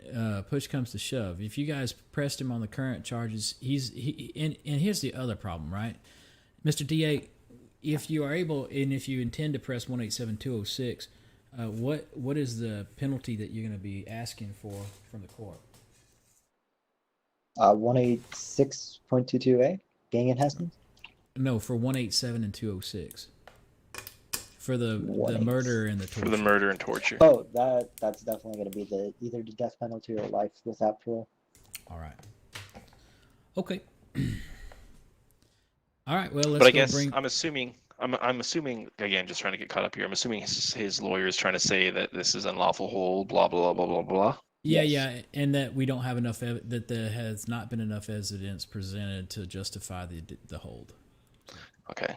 Push comes to shove. If you guys pressed him on the current charges, and here's the other problem, right, Mr. DA? If you are able, and if you intend to press 187-206, what is the penalty that you're going to be asking for from the court? 186.22A, gang enhancements? No, for 187 and 206. For the murder and the torture. For the murder and torture. Oh, that's definitely going to be either the death penalty or life without parole. All right. Okay. All right. Well, let's. But I guess I'm assuming again, just trying to get caught up here. I'm assuming his lawyer is trying to say that this is unlawful hold, blah blah blah blah blah. Yeah, and that we don't have enough that there has not been enough evidence presented to justify the hold. Okay.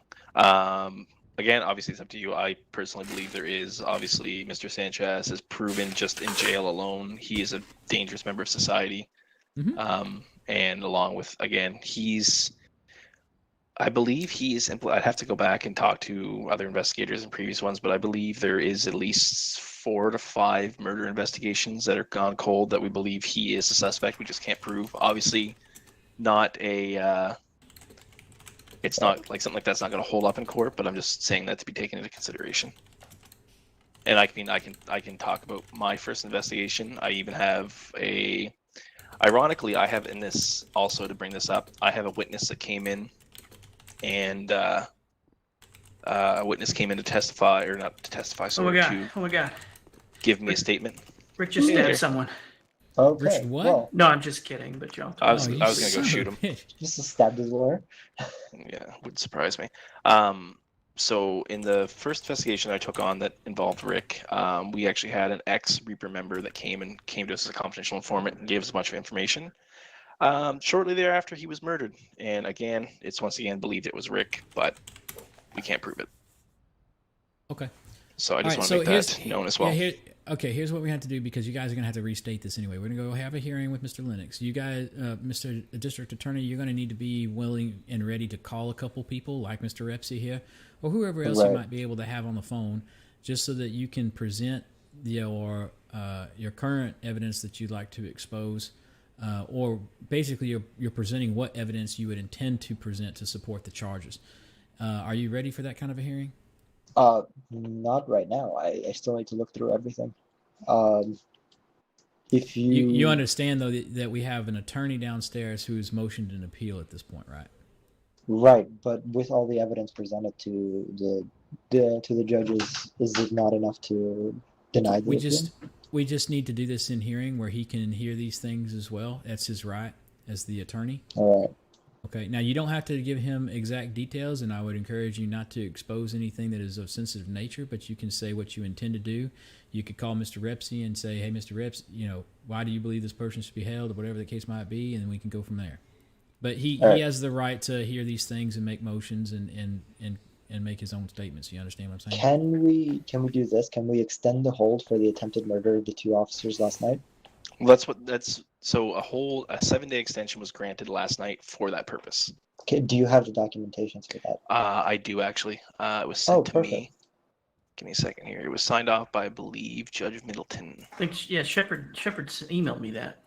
Again, obviously it's up to you. I personally believe there is. Obviously, Mr. Sanchez has proven just in jail alone he is a dangerous member of society. Mm-hmm. And along with, again, I believe I'd have to go back and talk to other investigators and previous ones, but I believe there is at least 4 to 5 murder investigations that are gone cold that we believe he is a suspect. We just can't prove. Obviously, not a. It's not like something like that's not going to hold up in court, but I'm just saying that to be taken into consideration. And I can talk about my first investigation. I even have ironically, I have in this also to bring this up. I have a witness that came in, and a witness came in to testify, or not to testify, so oh my god, give me a statement. Rick just stabbed someone. Okay. Richard, what? Well, No, I'm just kidding, but y'all. I was gonna go shoot him. just stabbed his lawyer. Yeah, wouldn't surprise me. So in the first investigation I took on that involved Rick, we actually had an ex-Reaper member that came to us as a confidential informant and gave us a bunch of information. Shortly thereafter, he was murdered, and again, it's once again believed it was Rick, but we can't prove it. Okay. So I just want to make that known as well. Yeah, here's what we have to do, because you guys are going to have to restate this anyway. We're going to go have a hearing with Mr. Lennox. You guys, Mr. District Attorney, you're going to need to be willing and ready to call a couple people like Mr. Repsy here, or whoever else you might be able to have on the phone, just so that you can present your current evidence that you'd like to expose, or basically you're presenting what evidence you would intend to present to support the charges. Are you ready for that kind of a hearing? Not right now. I still need to look through everything. If you understand though that we have an attorney downstairs who's motioned an appeal at this point, right? Right, but with all the evidence presented to the judges, is it not enough to deny the appeal? We just need to do this in hearing where he can hear these things as well. That's his right as the attorney. All right. Okay. Now, you don't have to give him exact details, and I would encourage you not to expose anything that is of sensitive nature, but you can say what you intend to do. You could call Mr. Repsy and say, hey, Mr. Reps, why do you believe this person should be held, or whatever the case might be, and then we can go from there. But he has the right to hear these things and make motions and make his own statements. You understand what I'm saying? Can we do this? Can we extend the hold for the attempted murder of the 2 officers last night? Well, So a 7-day extension was granted last night for that purpose. Okay, do you have the documentation for that? I do actually. It was sent Oh, to perfect. me. Give me a second here. It was signed off by, I believe, Judge Middleton. I think, yeah, Shepard emailed me that.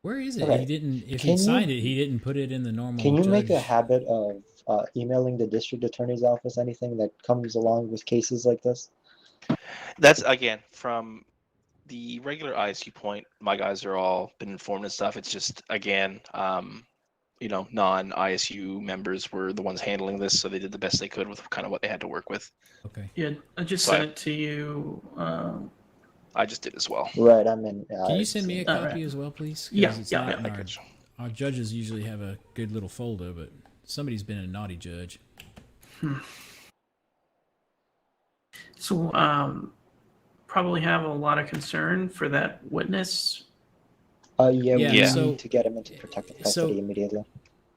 Where is it? Okay. He didn't. If Can he you- signed it, he didn't put it in the normal. Can you make a judge- habit of emailing the district attorney's office anything that comes along with cases like this? That's again from the regular ISU point. My guys are all been informed and stuff. It's just again, non-ISU members were the ones handling this, so they did the best they could with kind of what they had to work with. Okay. Yeah, I just So sent it to you. I just did as well. Right, I mean... Can you send me a copy Alright. as well, please? 'Cause Yeah, it's yeah, not yeah, in I our, got you. our judges usually have a good little folder, but somebody's been a naughty judge. So, probably have a lot of concern for that witness. Yeah, Yeah, we so- need to get him into protective custody immediately.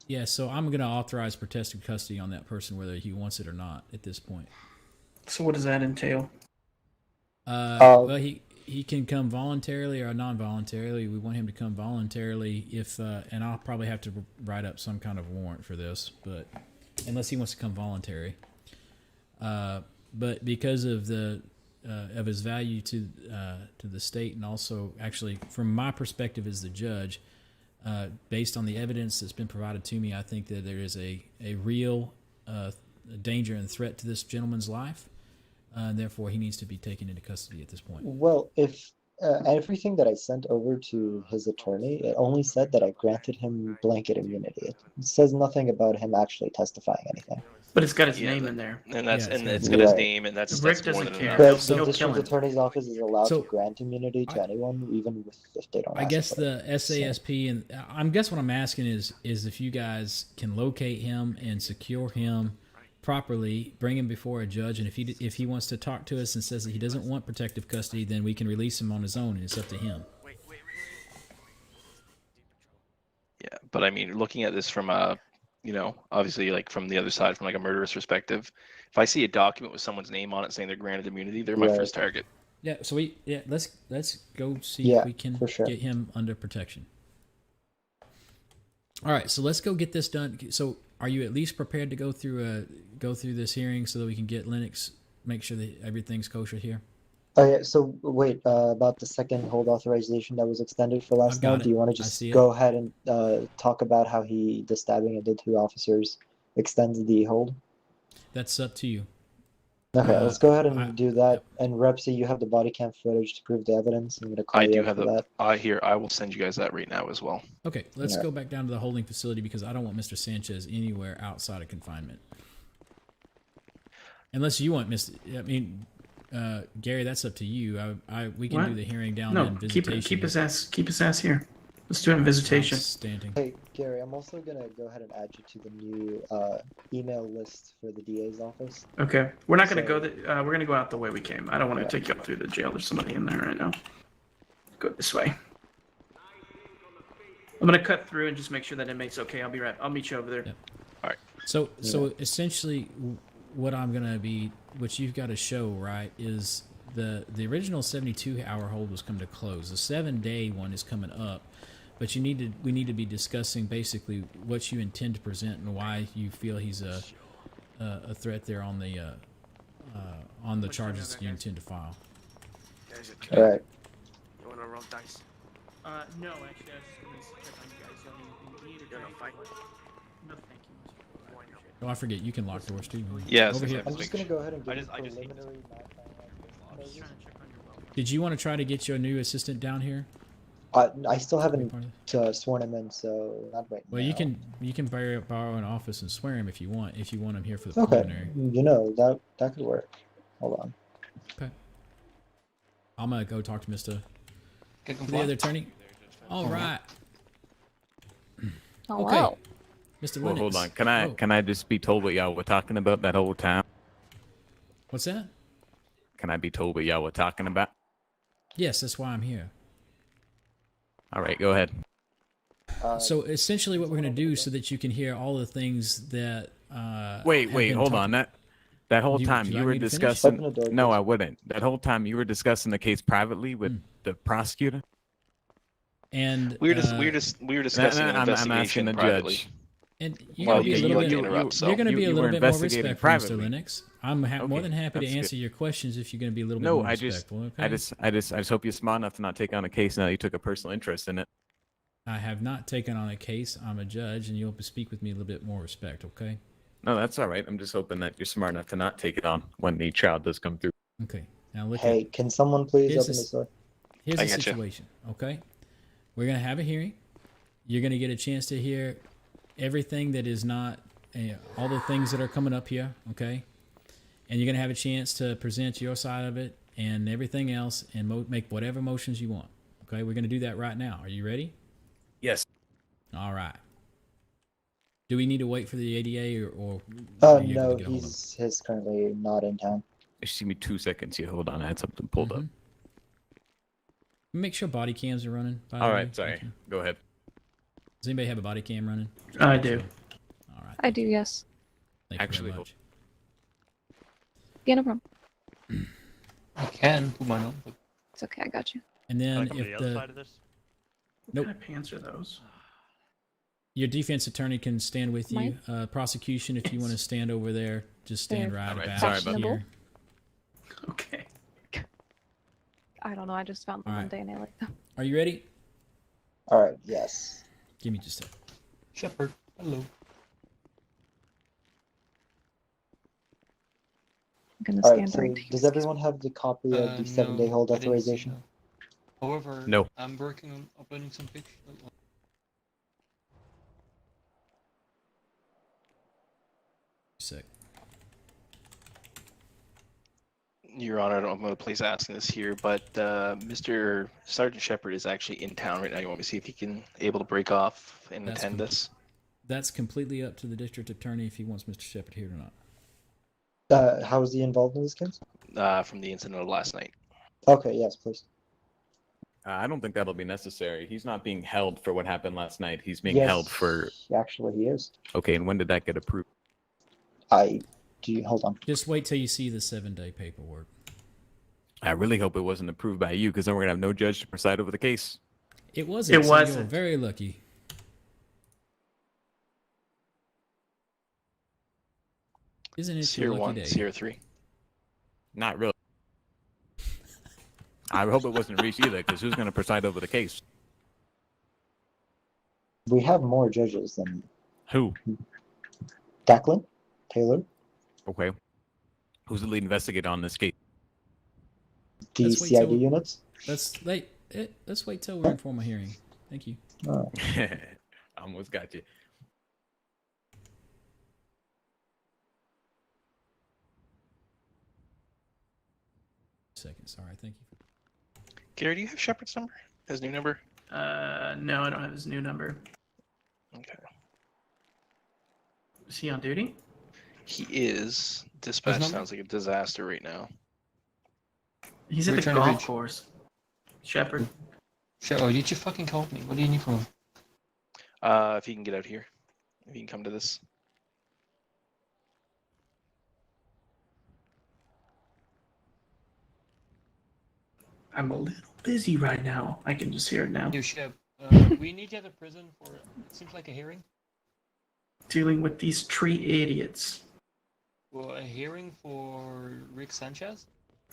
Yeah, so I'm going to authorize protective custody on that person, whether he wants it or not, at this point. So, what does that entail? Well, he can come voluntarily or non-voluntarily. We want him to come voluntarily if, and I'll probably have to write up some kind of warrant for this, but unless he wants to come voluntary. But because of the of his value to the state, and also actually from my perspective as the judge, based on the evidence that's been provided to me, I think that there is a real danger and threat to this gentleman's life. And therefore, he needs to be taken into custody at this point. Well, if everything that I sent over to his attorney, it only said that I granted him blanket immunity. It says nothing about him actually testifying anything. But it's got his Yeah, name in there. And that's Yeah, and it's it's got his right. name, and that's Rick more doesn't than care. enough. But He'll the kill district him. attorney's office is allowed So- to grant immunity to anyone, even if they don't I ask guess for it. the SASP, and I guess what I'm asking is if you guys can locate him and secure him properly, bring him before a judge, and if he wants to talk to us and says that he doesn't want protective custody, then we can release him on his own, and it's up to him. Yeah, but I mean, looking at this from a, obviously like from the other side, from like a murderous perspective, if I see a document with someone's name on it saying they're granted immunity, they're my Right. first target. Yeah, so let's go see Yeah, if we can for sure. get him under protection. All right, so let's go get this done. So, are you at least prepared to go through this hearing so that we can get Lennox, make sure that everything's kosher here? Oh yeah, so wait, about the second hold authorization that was extended for last I've got night, it. do you want to I just see it. go ahead and talk about how the stabbing of the two officers extends the hold? That's up to you. Okay, let's go ahead and I- do that. And Repsy, you have the body cam footage to prove the evidence. I'm gonna call I you do up have for that. I will send you guys that right now as well. Okay, let's Yeah. go back down to the holding facility because I don't want Mr. Sanchez anywhere outside of confinement. Unless you want Gary, that's up to you. We can What? do the hearing down No, in keep visitation. keep his ass here. Let's do it in visitation. Outstanding. Hey, Gary, I'm also gonna go ahead and add you to the new email list for the DA's office. Okay, we're not gonna So- go. We're gonna go out the way we came. I don't want to Yeah. take you up through the jail. There's somebody in there right now. Go this way. I'm gonna cut through and just make sure that inmate's okay. I'll meet you over there. Yep. So essentially, what you've got to show, right, is the original 72-hour hold was come to close. The 7-day one is coming up, but we need to be discussing basically what you intend to present and why you feel he's a threat there on the charges you intend to file. All right. You wanna roll dice? No, actually, I was just gonna check on you guys. Y'all need You wanna fight? No, thank you. Why not? Oh, I forget. You can lock doors too. Yeah, Over here. I'm just gonna go ahead and give I you just need preliminary I'm just trying to check on your welfare. Did you want to try to get your new assistant down here? I still Be haven't part of it? sworn him in, so not right Well, now. you can borrow an office and swear him if you want. If you want him here for the Okay, preliminary. that could work. Hold on. Okay. I'm gonna go talk to Mr. Can the comply. other attorney. All right, Oh, Okay. wow. Mr. Well, Lennox. hold on. Oh, Can I just be told what y'all were talking about that whole time? What's that? Can I be told what y'all were talking about? Yes, that's why I'm here. All right, go ahead. So essentially, what we're gonna do, so that you can hear all the things that. have Wait, been hold talked- on. That whole Do you- time would you you like were me to finish? discussing. Open the door, No, please. I wouldn't. That whole time you were discussing the case privately with the prosecutor. And We were discussing an I'm asking investigation the privately. judge. And you're Well, gonna be a you little like bit. to interrupt, so You're gonna be a You little were bit more investigating respectful, Mr. privately. Lennox. I'm more Okay, than happy to that's answer good. your questions if you're gonna be a little bit No, more I just, respectful. Okay. I just hope you're smart enough to not take on a case now that you took a personal interest in it. I have not taken on a case. I'm a judge, and you'll speak with me a little bit more respect. Okay. No, that's all right. I'm just hoping that you're smart enough to not take it on when the trial does come through. Okay. Now look. Hey, can someone please Here's open the- this door? Here's I the getcha. situation. Okay. We're gonna have a hearing. You're gonna get a chance to hear everything that is not all the things that are coming up here. Okay. And you're gonna have a chance to present your side of it and everything else, and make whatever motions you want. Okay. We're gonna do that right now. Are you ready? Yes. All right. Do we need to wait for the ADA or are you able No, to get a hold of him? he's currently not in town. Just give me 2 seconds here. Hold on. I had something pulled up. Make sure body cams are running. By the All way. right. Sorry. Thank you. Go ahead. Does anybody have a body cam running? I do. All right. I do, yes. Thank Actually, you very much. Yeah, no problem. I can put mine on. But It's okay, I got you. And can I then come to the if other the side of this? Nope. What kind of pants are those? your defense attorney can stand with you. Mine? Prosecution, if you want to stand over there, just stand They're right Alright, about sorry about here. Okay. I don't know, I just found them one Alright. day and I like them. Are you ready? All right. Yes. Give me just a. Shepard, hello. I'm gonna All stand right. So, right here. does everyone have the copy of the 7-day hold authorization? However, No. I'm working on uploading some pictures. Sick. Your Honor, I don't know the place asking this here, but Mr. Sergeant Shepard is actually in town right now. You want me to see if he can able to break off and That's attend cool. this? That's completely up to the district attorney if he wants Mr. Shepard here or not. How is he involved in this case? From the incident of last night. Okay. Yes, please. I don't think that'll be necessary. He's not being held for what happened last night. He's being Yes, held for. Actually, he is. Okay, and when did that get approved? Hold on. Just wait till you see the 7-day paperwork. I really hope it wasn't approved by you, because then we're gonna have no judge to preside over the case. It wasn't. It so You're wasn't. very lucky. Isn't it Sierra your lucky 1, day? Sierra 3. Not really. I hope it wasn't Reese either, because who's gonna preside over the case? We have more judges than Who? Strecklin, Taylor, Okay. Who's the lead investigator on this case? the Let's wait CID till- units. Let's wait till we're in formal hearing. Thank you. Almost got you. Second. Sorry. Thank you. Gary, do you have Shepard's number? His new number? No, I don't have his new number. Okay. Is he on duty? He is. Dispatch number? sounds like a disaster right now. He's at We're the trying to golf reach- course. Shepard. Oh, did you fucking call me? What do you need from him? If he can get out here. If he can come to this. I'm a little busy right now. I can just hear it now. You Shep, we need you at the prison for, it seems like a hearing. Dealing with these tree idiots. Well, a hearing for Rick Sanchez?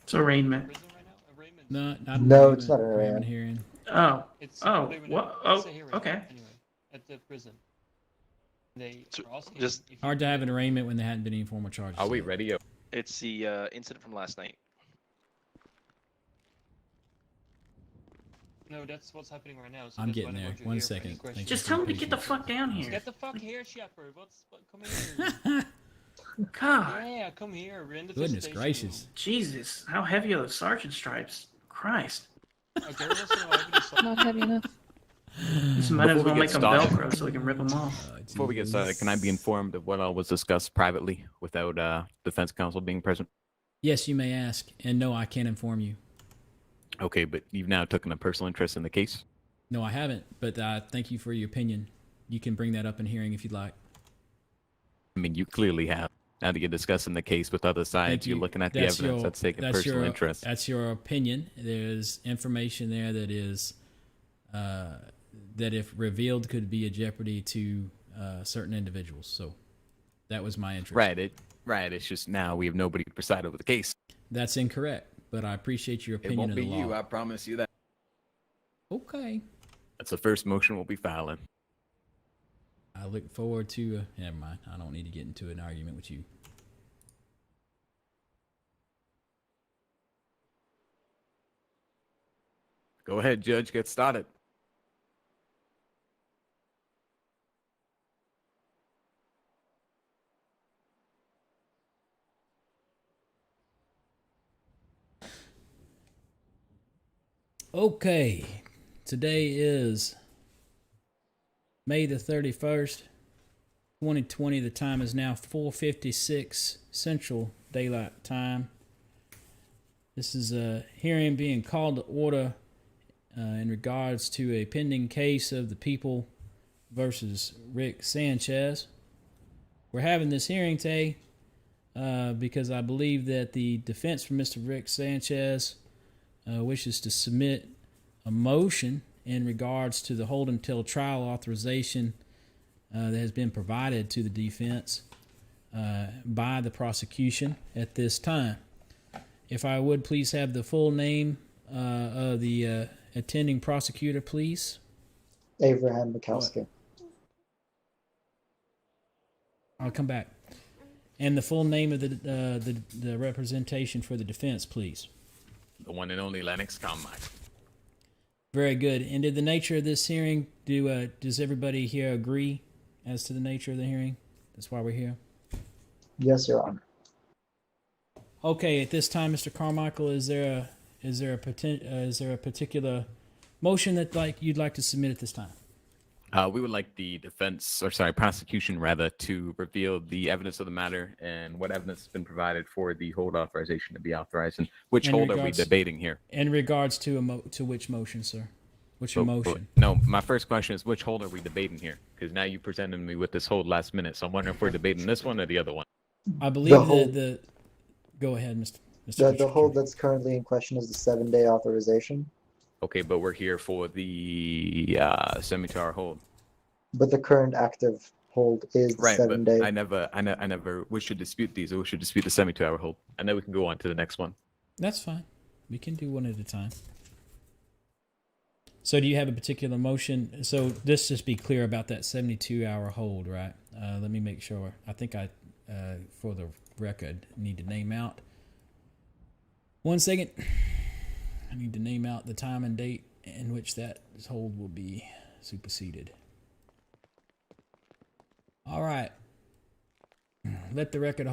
It's arraignment. Prison right now? Arraignment. No, not No, it's not an an arraignment. hearing. Oh, It's Oh, believe it or what? not, Oh, it's a hearing, okay. Anyway, at the prison. They So, are asking just- if you- Hard to have an arraignment when there hadn't been any formal charges. Are we yet. ready? It's the incident from last night. No, that's what's happening right now. So I'm that's why getting I there. want you One here for any second. questions. Thank just you tell for him to your get the patience. fuck down here. Get the fuck here, Shepard. Come here. God, Yeah, come here. We're in the Goodness visitation gracious. Jesus, how heavy are those sergeant stripes? Christ, room. Okay, let's know how heavy this- Not heavy enough. this might as Before we well get make them started- Velcro so we can rip them off. Before we get started, can I be informed of what all was discussed privately without defense counsel being present? Yes, you may ask, and no, I can't inform you. Okay, but you've now taken a personal interest in the case. No, I haven't. But thank you for your opinion. You can bring that up in hearing if you'd like. I mean, you clearly have. Now that you're discussing the case with other sides, Thank you're you. looking at the That's evidence your- that's taking that's personal your- interest. That's your opinion. There's information there that is that if revealed could be a jeopardy to certain individuals. So that was my interest. Right. It's just now we have nobody to preside over the case. That's incorrect, but I appreciate your It opinion won't of be the law. you. I promise you that. Okay. That's the first motion we'll be filing. I look forward to. Never mind. I don't need to get into an argument with you. Go ahead, Judge. Get started. Okay. Today is May the 31st, 2020. The time is now 4:56 Central Daylight Time. This is a hearing being called to order in regards to a pending case of the people versus Rick Sanchez. We're having this hearing today because I believe that the defense for Mr. Rick Sanchez wishes to submit a motion in regards to the hold until trial authorization that has been provided to the defense by the prosecution at this time. If I would please have the full name of the attending prosecutor, please. Abraham Mikowski. I'll come back. And the full name of the representation for the defense, please. The one and only Lennox Carmichael. Very good. And did the nature of this hearing, does everybody here agree as to the nature of the hearing? That's why we're here. Yes, Your Honor. Okay. At this time, Mr. Carmichael, is there a particular motion that you'd like to submit at this time? We would like the prosecution rather, to reveal the evidence of the matter and what evidence has been provided for the hold authorization to be authorized, and which hold are we debating here? In regards to which motion, sir? What's your motion? No, my first question is which hold are we debating here? Because now you presented me with this hold last minute, so I'm wondering if we're debating this one or the other one. I believe the go ahead, Mr. The hold that's currently in question is the 7-day authorization. Okay, but we're here for the semi-tower hold. But the current active hold is the 7-day. I never wish to dispute these. I wish to dispute the semi-tower hold, and then we can go on to the next one. That's fine. We can do one at a time. So do you have a particular motion? So let's just be clear about that 72-hour hold, right? Let me make sure. I think for the record, need to name out. 1 second. I need to name out the time and date in which that hold will be superseded. All right. Let the record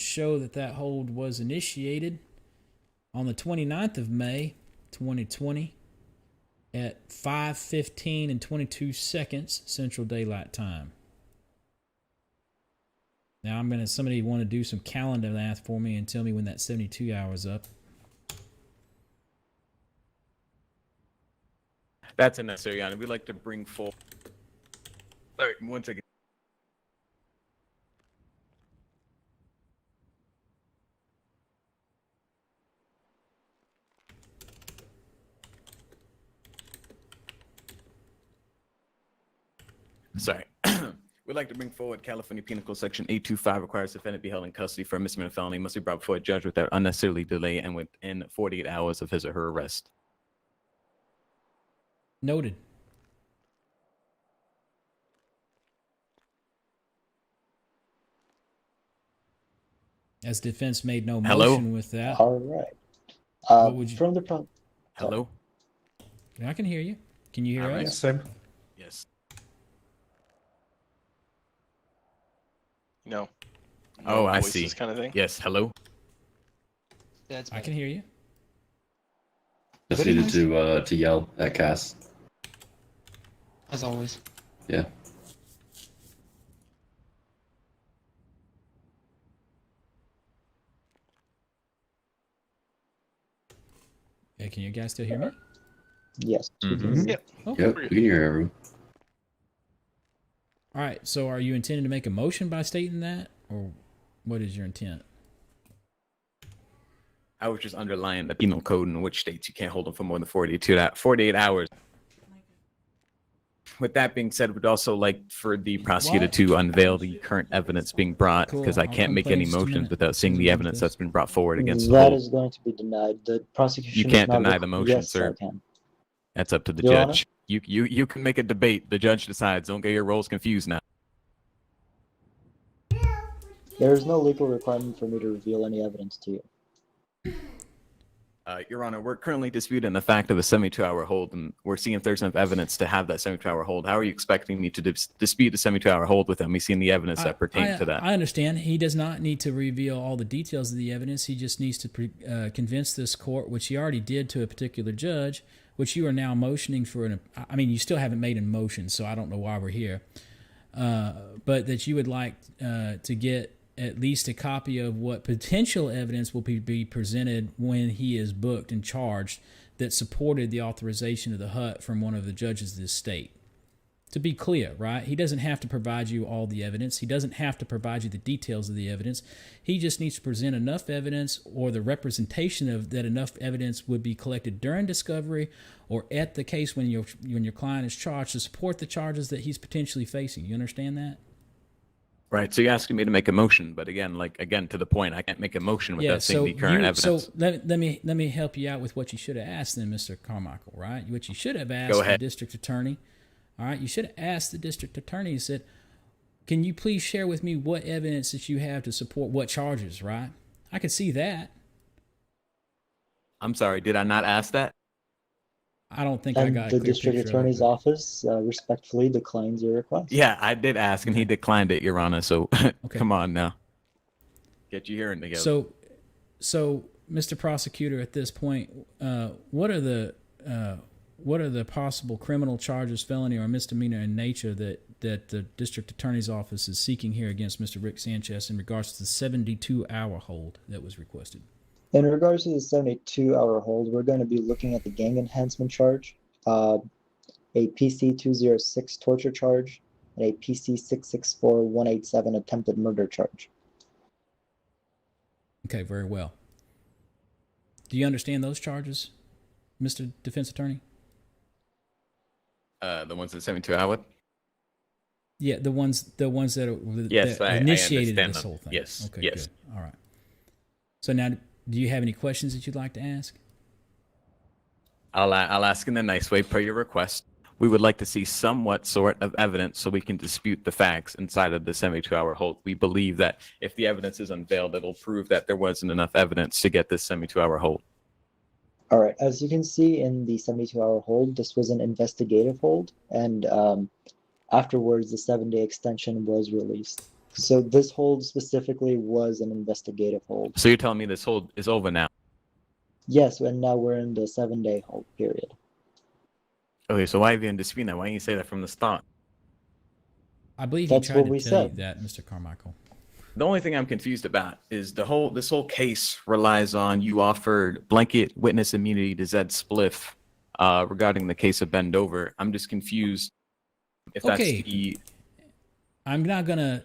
show that hold was initiated on the 29th of May, 2020 at 5:15 and 22 seconds Central Daylight Time. Now somebody want to do some calendar math for me and tell me when that 72 hours up. That's unnecessary, Yana. We'd like to bring forth. All right, 1 second. Sorry. We'd like to bring forward California Penal Code Section 825 requires the defendant be held in custody for a misdemeanor felony, must be brought before a judge without unnecessarily delay and within 48 hours of his or her arrest. Noted. As defense made no motion with that. All right. What would you... From the Hello? I can hear you. Can you hear us? Yes, sir. Yes. No. Oh, I voices see. Kind of thing. Yes. Hello? I can hear you. Just needed to yell at Cass. As always. Yeah. Hey, can you guys still hear me? Yes. Mm-hmm. Yep. Okay. Yep. We can hear everyone. All right. So, are you intending to make a motion by stating that, or what is your intent? I was just underlying the penal code in which states you can't hold them for more than 48 hours. With that being said, we'd also like for the prosecutor What? to unveil the current evidence being brought, Cool. because I I'll can't come make play any in just a motions minute. without seeing the Soon as evidence this- that's been brought forward against the That whole. is going to be denied. The prosecution You is can't not deny the motion, yes, sir. I can. That's up to the Your Honor? judge. You can make a debate. The judge decides. Don't get your roles confused now. There is no legal requirement for me to reveal any evidence to you. Your Honor, we're currently disputing the fact of a 72-hour hold, and we're seeing if there's enough evidence to have that 72-hour hold. How are you expecting me to dispute the 72-hour hold with them? We've seen the evidence that pertains to that. I understand. He does not need to reveal all the details of the evidence. He just needs to convince this court, which he already did to a particular judge, which you are now motioning for. I mean, you still haven't made a motion, so I don't know why we're here. But that you would like to get at least a copy of what potential evidence will be presented when he is booked and charged that supported the authorization of the hut from one of the judges of this state. To be clear, right? He doesn't have to provide you all the evidence. He doesn't have to provide you the details of the evidence. He just needs to present enough evidence or the representation of that enough evidence would be collected during discovery or at the case when your client is charged to support the charges that he's potentially facing. You understand that? Right. So you're asking me to make a motion, but again, to the point, I can't make a motion without seeing the current evidence. So let me help you out with what you should have asked then, Mr. Carmichael, right? What you should have asked the district attorney. All right, you should have asked the district attorney and said, can you please share with me what evidence that you have to support what charges, right? I could see that. I'm sorry, did I not ask that? I don't think I got a the clear district picture of attorney's it. office respectfully declines your request. Yeah, I did ask, and he declined it, Your Honor. So come on now, get your hearing together. So, Mr. Prosecutor, at this point, what are the possible criminal charges, felony or misdemeanor in nature that the district attorney's office is seeking here against Mr. Rick Sanchez in regards to the 72-hour hold that was requested? In regards to the 72-hour hold, we're going to be looking at the gang enhancement charge, a PC 206 torture charge, and a PC 664187 attempted murder charge. Okay, very well. Do you understand those charges, Mr. Defense Attorney? The ones at 72 hour? Yeah, the ones that Yes, that I initiated understand this them. whole thing. Yes, Okay, yes. good. All right. So now, do you have any questions that you'd like to ask? I'll ask in a nice way per your request. We would like to see somewhat sort of evidence so we can dispute the facts inside of the 72-hour hold. We believe that if the evidence is unveiled, it'll prove that there wasn't enough evidence to get this 72-hour hold. All right, as you can see in the 72-hour hold, this was an investigative hold, and afterwards the 7-day extension was released. So this hold specifically was an investigative hold. So you're telling me this hold is over now? Yes, and now we're in the 7-day hold period. Okay, so why even dispute that? Why didn't you say that from the start? I believe That's he tried what we to tell you said. that, Mr. Carmichael. The only thing I'm confused about is this whole case relies on you offered blanket witness immunity to Zed Spliff regarding the case of Bendover. I'm just confused if that's the... I'm not gonna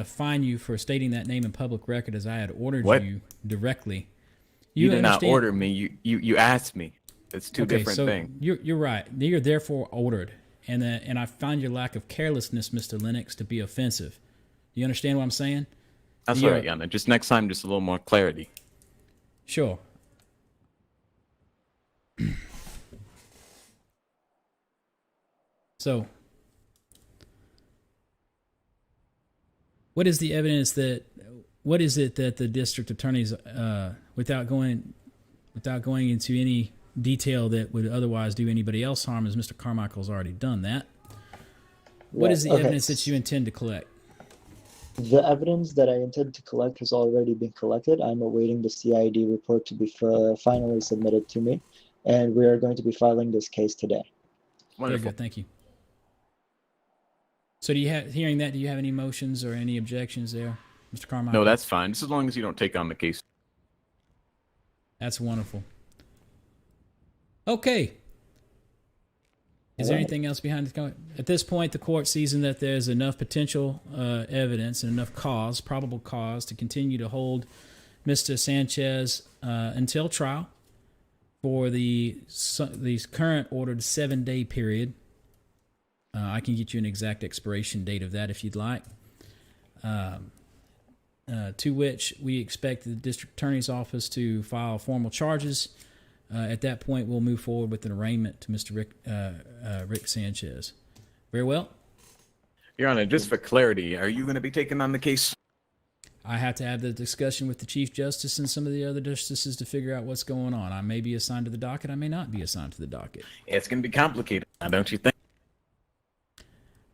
fine you for stating that name in public record as I had ordered you directly. You did not order me. You asked me. It's two different things. You're right. You're therefore ordered, and I find your lack of carelessness, Mr. Lennox, to be offensive. You understand what I'm saying? That's all right, Yana. Just next time, just a little more clarity. Sure. So, what is the evidence that? What is it that the district attorneys, without going into any detail that would otherwise do anybody else harm, as Mr. Carmichael's already done that? What is the evidence that you intend to collect? The evidence that I intend to collect has already been collected. I'm awaiting the CID report to be finally submitted to me, and we are going to be filing this case today. Wonderful. Very good, thank you. So, do you have any motions or any objections there, Mr. Carmichael? No, that's fine. Just as long as you don't take on the case. That's wonderful. Okay. Is there anything else behind the comment? At this point, the court sees that there's enough potential evidence and enough probable cause to continue to hold Mr. Sanchez until trial for these current ordered 7-day period. I can get you an exact expiration date of that if you'd like. To which we expect the district attorney's office to file formal charges. At that point, we'll move forward with an arraignment to Mr. Rick Sanchez. Very well. Your Honor, just for clarity, are you going to be taking on the case? I have to have the discussion with the Chief Justice and some of the other justices to figure out what's going on. I may be assigned to the docket. I may not be assigned to the docket. It's going to be complicated, don't you think?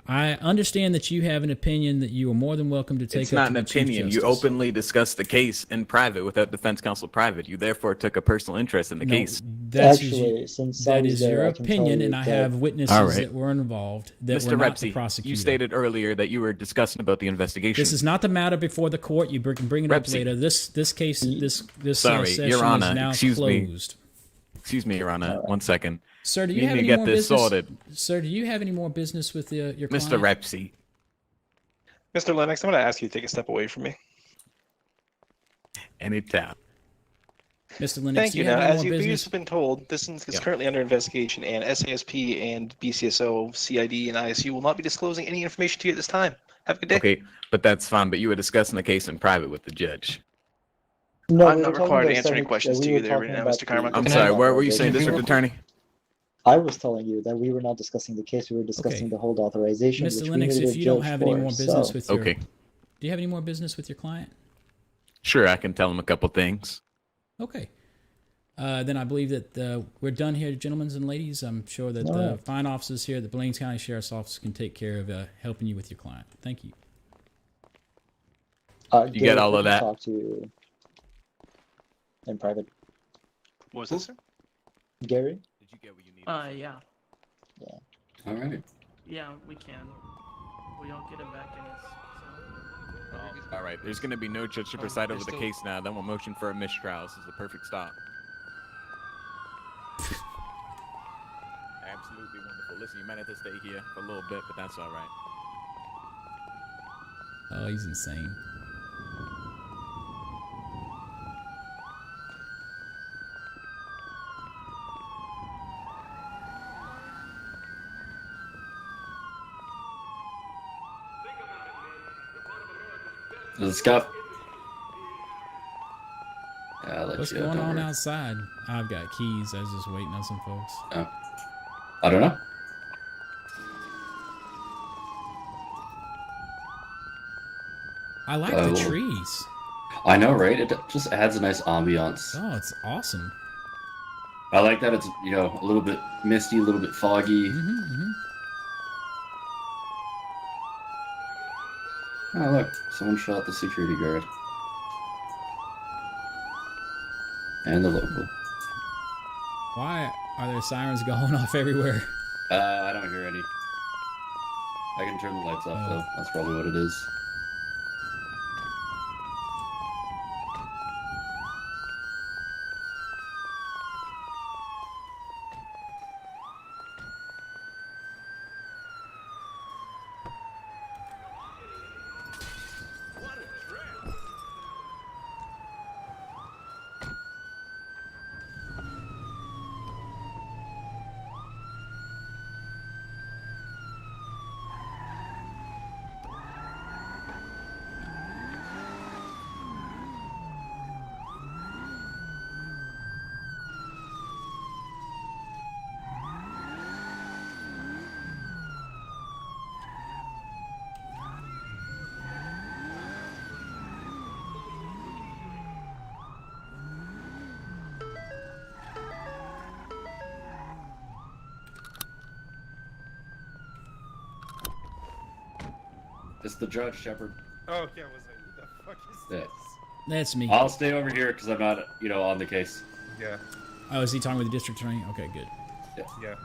I understand that you have an opinion that you are more than welcome to take It's up not to an the Chief opinion. You Justice. openly discussed the case in private without defense counsel private. You therefore took a personal interest in the No, case. That's Actually, since I that was is there, your I can tell opinion, you and I that- have witnesses All right. that were involved that Mr. were not the Repsey, prosecutor. you stated earlier that you were discussing about the investigation. This is not the matter before the court. You can bring it up Repsey. later. This case, this Sorry, session Your Honor, is now excuse me. closed. Excuse me, Your Honor. 1 second. Sir, do you Need have to any get more this business? sorted. Sir, do you have any more business with your client? Mr. Repsey. Mr. Lennox, I'm going to ask you to take a step away from me. Anytime. Mr. Lennox, Thank do you. you Now, have any as more you've business? previously been told, this is currently under investigation, and SASP and BCSO, CID, and ISU will not be disclosing any information to you at this time. Have a good day. Okay, but that's fine. But you were discussing the case in private with the judge. No, I'm we not were talking required to about answer any seven- questions we to were you there right talking now, about Mr. Carmichael. I'm the- sorry. What were you the- saying, District Attorney? I was telling you that we were not discussing the case. We were discussing the hold authorization. Mr. which we Lennox, needed if a you don't judge have any for, more business so- with your, Okay. do you have any more business with your client? Sure, I can tell him a couple things. Okay. Then I believe that we're done here, gentlemen and ladies. I'm sure that All the right. fine officers here at the Blaine County Sheriff's Office can take care of helping you with your client. Thank you. You get all Gary, of could that? Talk to you in private. What was this, sir? Gary? Did you get what you needed? Yeah. Yeah. All right. Yeah, we can. We don't get him back in his. All right. There's going to be no judge to preside over the case now. Then we'll motion for a mistrial. This is the perfect stop. Absolutely wonderful. Listen, you might have to stay here for a little bit, but that's all right. Oh, he's insane. Let's go. Yeah, I'll let What's you going don't on worry. outside? I've got keys. I was just waiting on some folks. Oh. I don't know. I like Oh. the trees. I know, right? It just adds a nice ambiance. Oh, it's awesome. I like that it's, you know, a little bit misty, a little bit foggy. Oh, look. Someone shot the security guard. And the local. Why are there sirens going off everywhere? I don't hear any. I can turn the lights off, though. That's probably what it is. It's the judge, Shepard. Oh, okay, I was like, what the fuck is Yeah. this? That's me. I'll stay over here because I'm not, you know, on the case. Yeah. Oh, is he talking with the district attorney? Okay, good. Yeah.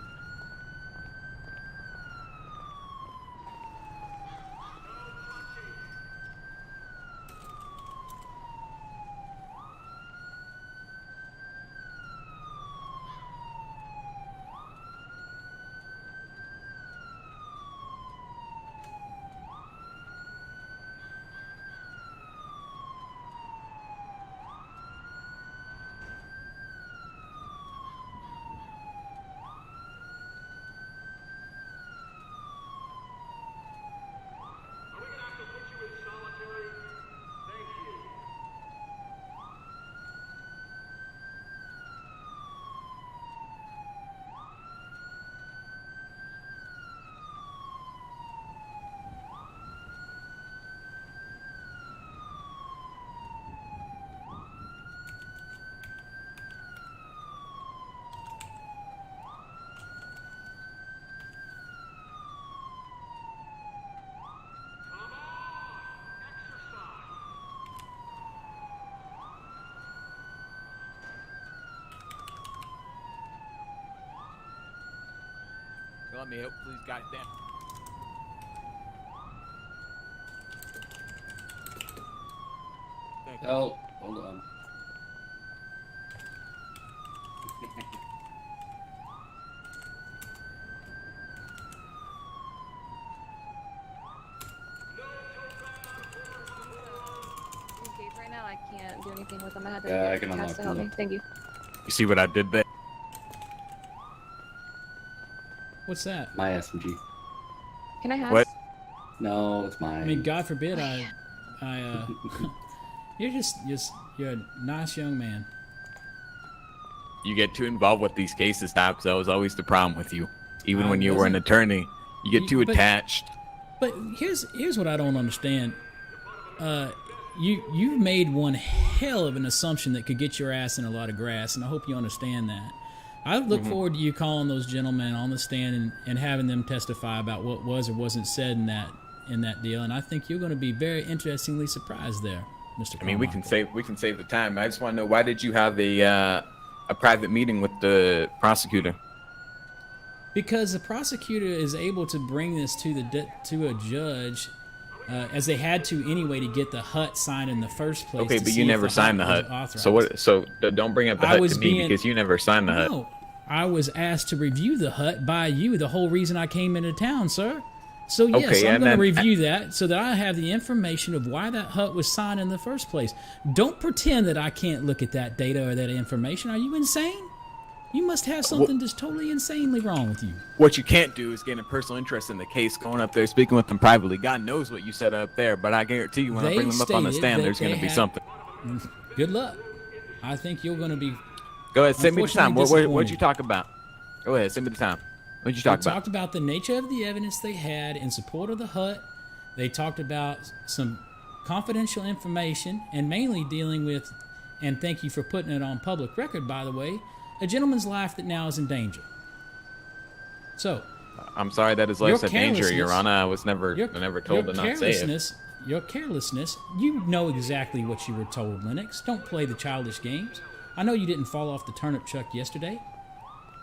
let me help, please, goddamn. Thank you. Oh, hold on. Okay, right now I can't do anything with them. I had to Yeah, I get can Cass unlock to help them me. now. Thank you. You see what I did there? What's that? My SMG. Can I have? What? No, it's mine. I mean, God forbid you're a nice young man. You get too involved with these cases, Tops. That was always the problem with you. Even I when you were an wasn't. attorney, you get too But- attached. But here's what I don't understand. You made one hell of an assumption that could get your ass in a lot of grass, and I hope you understand that. I look forward to you calling those gentlemen on the stand and having them testify about what was or wasn't said in that deal, and I think you're going to be very interestingly surprised there, Mr. I mean, we can Carmichael. save the time. I just want to know, why did you have a private meeting with the prosecutor? Because the prosecutor is able to bring this to a judge, as they had to anyway to get the HUT signed in the first place. Okay, to but see you if never signed the was HUT. authorized. So what? So don't bring up the I HUT was to me being- because you never signed the HUT. No, I was asked to review the HUT by you. The whole reason I came into town, sir. So yes, Okay, I'm and going to then- review that so that I have the information of why that HUT was signed in the first place. Don't pretend that I can't look at that data or that information. Are you insane? You must have something just totally insanely wrong with you. What you can't do is gain a personal interest in the case, going up there, speaking with them privately. God knows what you said up there, but I guarantee you when I They bring them up on the stated stand, that there's going they to be had- something. Good luck. I think you're going to be. Go ahead, send me the time. unfortunately What'd you disappointed. talk about? Go ahead, send me the time. What'd you They talk about? talked about the nature of the evidence they had in support of the HUT. They talked about some confidential information and mainly dealing with, and thank you for putting it on public record, by the way, a gentleman's life that now is in danger. So, I'm sorry that his life's your in danger, Your carelessness- Honor. I was never told to not say it. Your carelessness, you know exactly what you were told, Lennox. Don't play the childish games. I know you didn't fall off the turnip truck yesterday.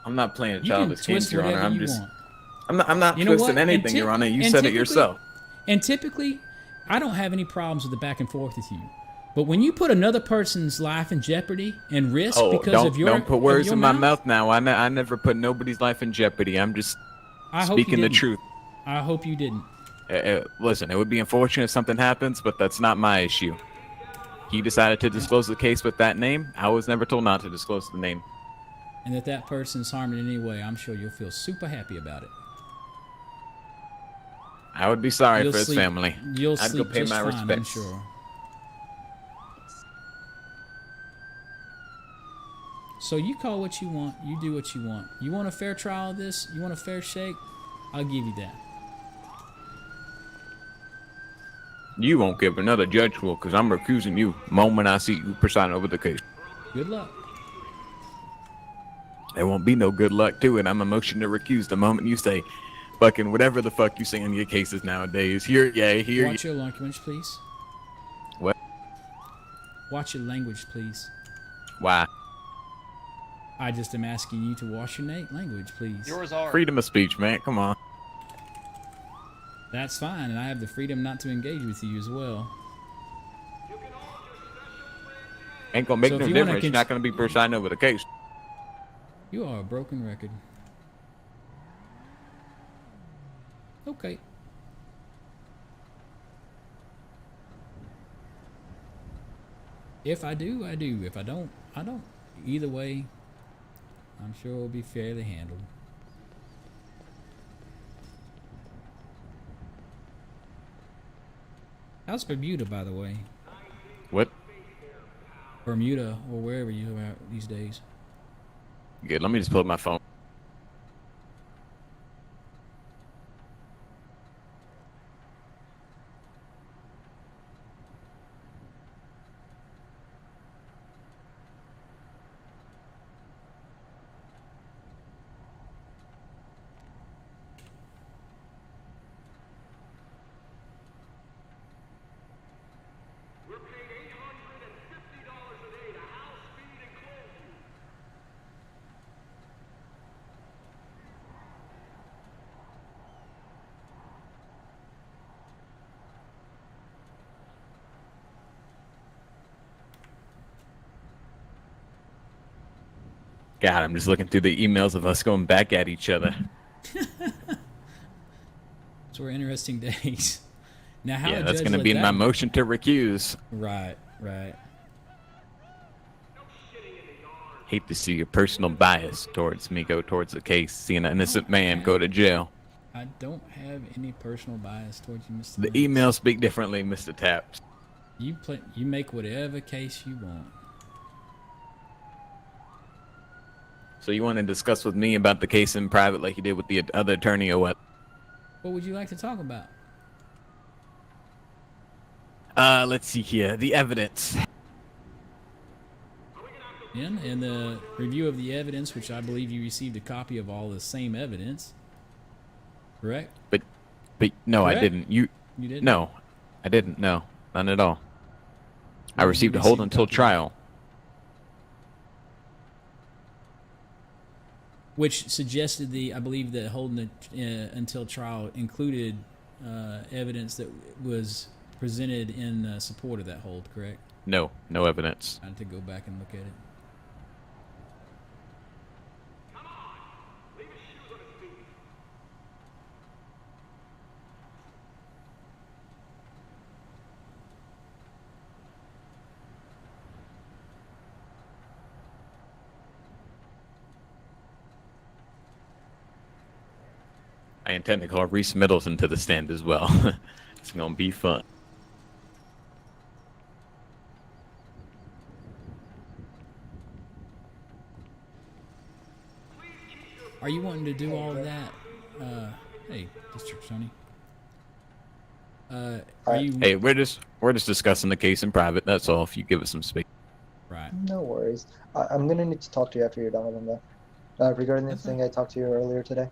I'm not playing You can childish games, twist Your Honor. whatever I'm you just. want. I'm not You know twisting what? And anything, Your Honor. You and said it typically- yourself. And typically, I don't have any problems with the back and forth with you. But when you put another person's life in jeopardy and risk because of your don't put words of your in my mouth now. I never put nobody's life in jeopardy. I'm just I hope you speaking the didn't. truth. I hope you didn't. Listen, it would be unfortunate if something happens, but that's not my issue. He decided to disclose the case with that name. I was never told not to disclose the name. And if that person's harmed in any way, I'm sure you'll feel super happy about it. I would be sorry You'll for his sleep- family. You'll I'd go sleep pay just my fine, I'm respects. sure. So you call what you want. You do what you want. You want a fair trial of this? You want a fair shake? I'll give you that. You won't give another judge will, because I'm recusing you the moment I see you presiding over the case. Good luck. There won't be no good luck to it. I'm a motion to recuse the moment you say fucking whatever the fuck you say in your cases nowadays. Here, Watch your language, please. What? Watch your language, please. Why? I just am asking you to watch your language, please. Yours are. Freedom of speech, man. Come on. That's fine, and I have the freedom not to engage with you as well. Ain't gonna make So no if you wanna difference. You're not gonna be presiding over the case. You are a broken record. Okay. If I do, I do. If I don't, I don't. Either way, I'm sure it'll be fairly handled. How's Bermuda, by the way? What? Bermuda, or wherever you are these days. Good. Let me just pull up my phone. God, I'm just looking through the emails of us going back at each other. Those were interesting days. Now, how Yeah, a that's judge going to let be in that my go- motion to recuse. Right, right. Hate to see your personal bias towards me go towards the case, seeing an innocent man go to jail. I don't have any personal bias towards you, Mr. The Lennox. emails speak differently, Mr. Taps. You make whatever case you want. So you want to discuss with me about the case in private like you did with the other attorney or what? What would you like to talk about? Let's see here. The evidence. In the review of the evidence, which I believe you received a copy of all the same evidence, correct? But no, Correct? I didn't. You didn't? No, I didn't. No, none at all. I Well, you received a hold received a until copy of trial. Which suggested I believe that holding it until trial included evidence that was presented in support of that hold, correct? No evidence. I had to go back and look at it. I intend to call Reese Middleton to the stand as well. It's gonna be fun. Are you wanting to do all of that? Hey, District Tony. Are you? Hey, we're just discussing the case in private. That's all. If you give us some space. Right. No worries. I'm gonna need to talk to you after you're done with them, though. Regarding the thing I talked to you earlier today,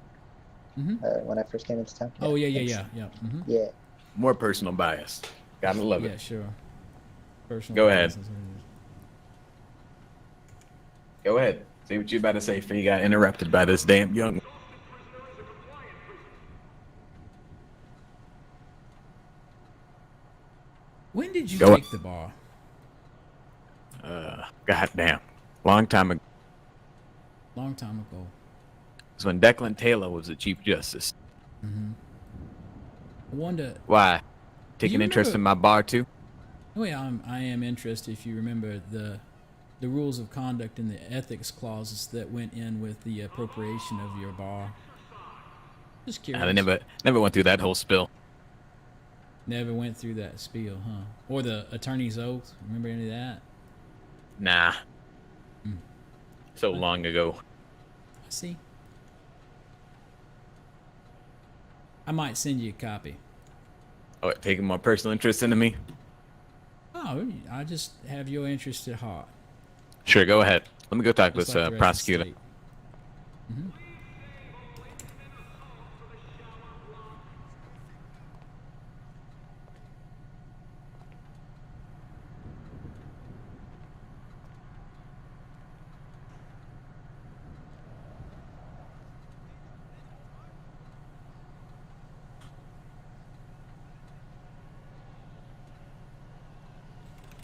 when I first came into town. Oh yeah. Mm-hmm. Yeah. More personal bias. Gotta love it. Yeah, sure. Personal Go ahead. bias is what it is. Go ahead. See what you about to say before you got interrupted by this damn young. When did you Go take the bar? Goddamn. Long time ago. Long time ago. It was when Declan Taylor was the Chief Justice. Mm-hmm. I wonder. Why? Take you an interest remember- in my bar too? Oh yeah, I am interested. If you remember the rules of conduct and the ethics clauses that went in with the appropriation of your bar. Just curious. I never went through that whole spill. Never went through that spiel, huh? Or the attorney's oath. Remember any of that? Nah. So long ago. I see. I might send you a copy. Oh, taking more personal interest into me? Oh, I just have your interest at heart. Sure, go ahead. Let me go talk with Just like the rest of the prosecutor. state. Mhm.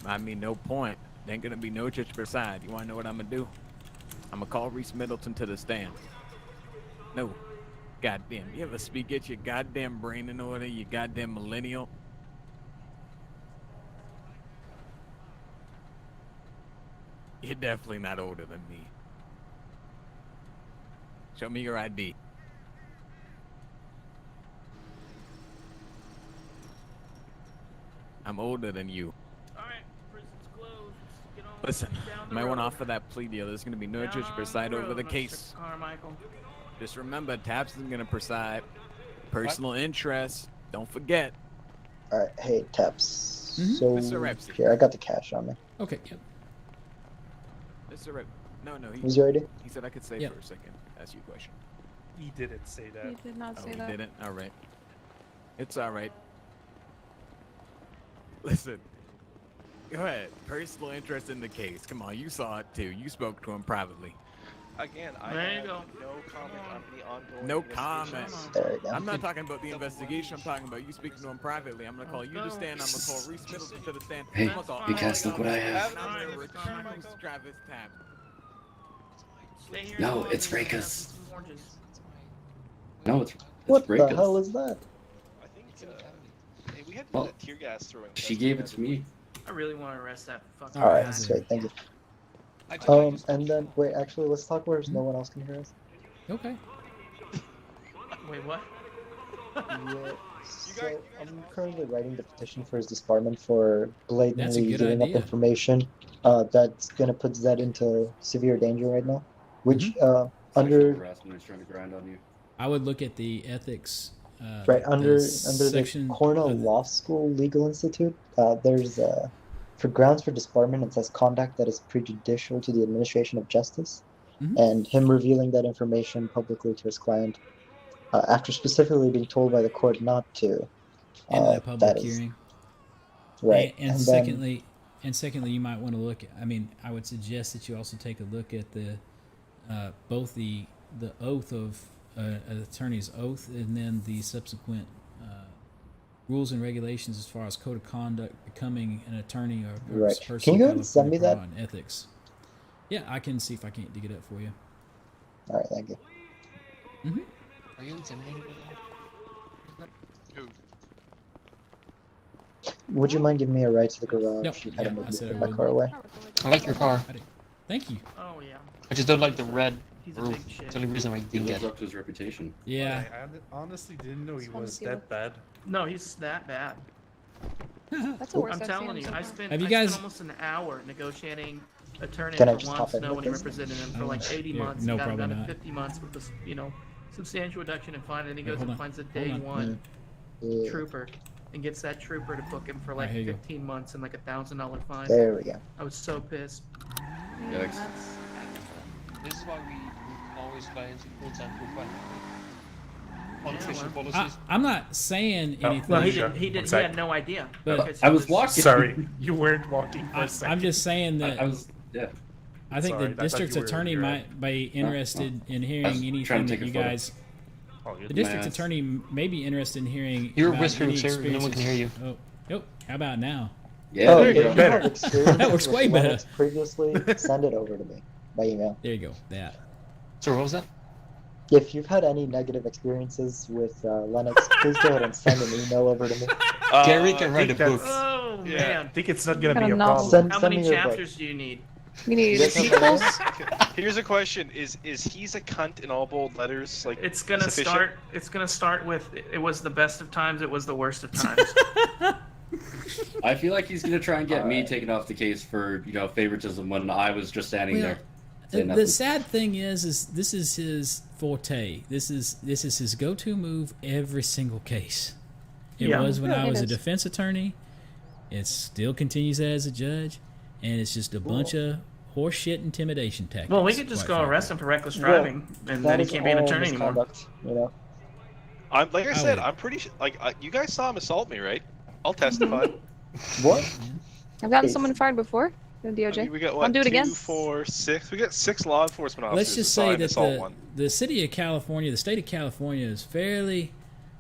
I mean, no point. There ain't gonna be no church per side. You wanna know what I'm gonna do? I'm gonna call Reese Middleton to the stand. No. Goddamn. You ever get your goddamn brain in order, you goddamn millennial? You're definitely not older than me. Show me your ID. I'm older than you. Alright, prison's closed. Get on Listen, down you the might road. want to offer that plea deal. There's going to be no Down judge on preside the over road, the Mr. case. Carmichael. Just remember, Taps is going to preside. Personal interest. Don't forget. All right. Hey, Taps. Mm-hmm. So Mr. Repsy. here, I got the cash on me. Okay. Yep. Mr. Rep. No, Was you ready? he said I could stay Yep. for a second. Ask you a question. He didn't say that. He did not Oh, say he that. didn't? All right. It's all right. Listen. Go ahead. Personal interest in the case. Come on, you saw it too. You spoke to him privately. Again, I There you have go. no comment on the ongoing No investigations. comment. There you go. I'm not talking about the investigation. I'm talking about you speaking to him privately. I'm gonna call you to the stand. I'm gonna call Reese Middleton to the stand. Hey, I'm gonna call hey, Cass, look what I have. And I'm gonna recuse Travis Tapp. Stay here No, and it's have Raka's. some oranges. No, it's What the Raka's. hell is that? I think hey, we had Well, a tear gas throwing. She gave it to me. I really want to arrest that fucking Alright, guy. sweet, thank you. And then, wait, actually, let's talk where no one else can hear us. Okay. Wait, what? Yeah, so I'm currently writing the petition for his disbarment for That's a blatantly good giving up idea. information that's gonna put Zed into severe danger right now. Which Sexual under harassment is trying to grind on you. I would look at the ethics. right under the under the section Cornell of the- Law School Legal Institute, there's for grounds for disbarment it says conduct that is prejudicial to the administration of justice, and him revealing that information publicly to his client after specifically being told by the court not to. in a public that is hearing. right. And then, secondly, you might want to look. I mean, I would suggest that you also take a look at the both the oath of an attorney's oath, and then the subsequent rules and regulations as far as code of conduct, becoming an attorney or Right. person Can you go ahead of and send me California that? law and ethics. Yeah, I can see if I can't dig it up for you. all right, thank you. Are you intimidated with that? Would you mind giving me a ride to the garage? Nope. You had to Yeah, move I said I my would. car away. I like your car. Thank you. Oh yeah. I just don't like the red He's a roof. big shit. It's the only reason why I He didn't lives get up it. to his reputation. Yeah. I honestly didn't know he Just wanna was see that what- bad. No, he's that bad. That's the worst I'm I've telling seen you, him so I far. spent Have you I guys- spent almost an hour negotiating attorney Can I for just one hop in Snow with when he this? represented him for Oh, like 80 yeah, months. no, and got him probably down to not. 50 months with this, substantial reduction in fine. And he Wait, goes hold and on, finds a hold day on. one Yeah. trooper and gets that trooper to book him for like Alright, here you go. 15 months and like $1,000 fine. There we go. I was so pissed. Yikes. This is why we always fly into courts and prove right. Unofficial well. policies. I'm not saying Oh, anything. Well, he Sure. did. He One did. He sec. had no idea. But- because I he was walking. Sorry, you weren't walking for a second. I'm just saying that I was, yeah. I think Sorry, I the thought district's you were- attorney you were- might be interested in I hearing was anything trying to that take a you photo. guys. Oh, you're The district's Mask. attorney may be interested in hearing. You're about whispering, any sir. No one can hear you. Oh, nope. How about now? Yeah, Oh, there if you you go. better. have experience That works with way better. Linux previously, send it over to me by email. There you go. That. So what was that? If you've had any negative experiences with Linux, please go ahead and send an email over to me. Gary can write a think book. Oh Yeah. man. I think it's not gonna Got be a a novel. problem. How Send many me your book. chapters do you need? You need You guys have sequels? Here's a question: Is he's a cunt in all bold letters? Like It's gonna sufficient? start. It's gonna start with. It was the best of times. It was the worst of times. I feel like he's gonna try and get me Alright. taken off the case for favoritism when I was just standing Well, there. The, saying the nothing. sad thing is this is his forte. This is his go-to move every single case. It Yeah. was when Yeah, I it was a is. defense attorney. It still continues as a judge, and it's just a bunch of horseshit intimidation tactics. Well, we could just quite go frankly. arrest him for reckless Well, driving, and That then he is can't be an all attorney anymore. misconduct, you know. I'm like I I said. would- I'm pretty like you guys saw him assault me, right? I'll testify. What? I've gotten Please. someone fired before. The I DOJ. mean, we got I'll what? do it 2, again. 4, 6. We got 6 law enforcement officers. Let's just that saw say him that assault one. the city of California, the state of California, is fairly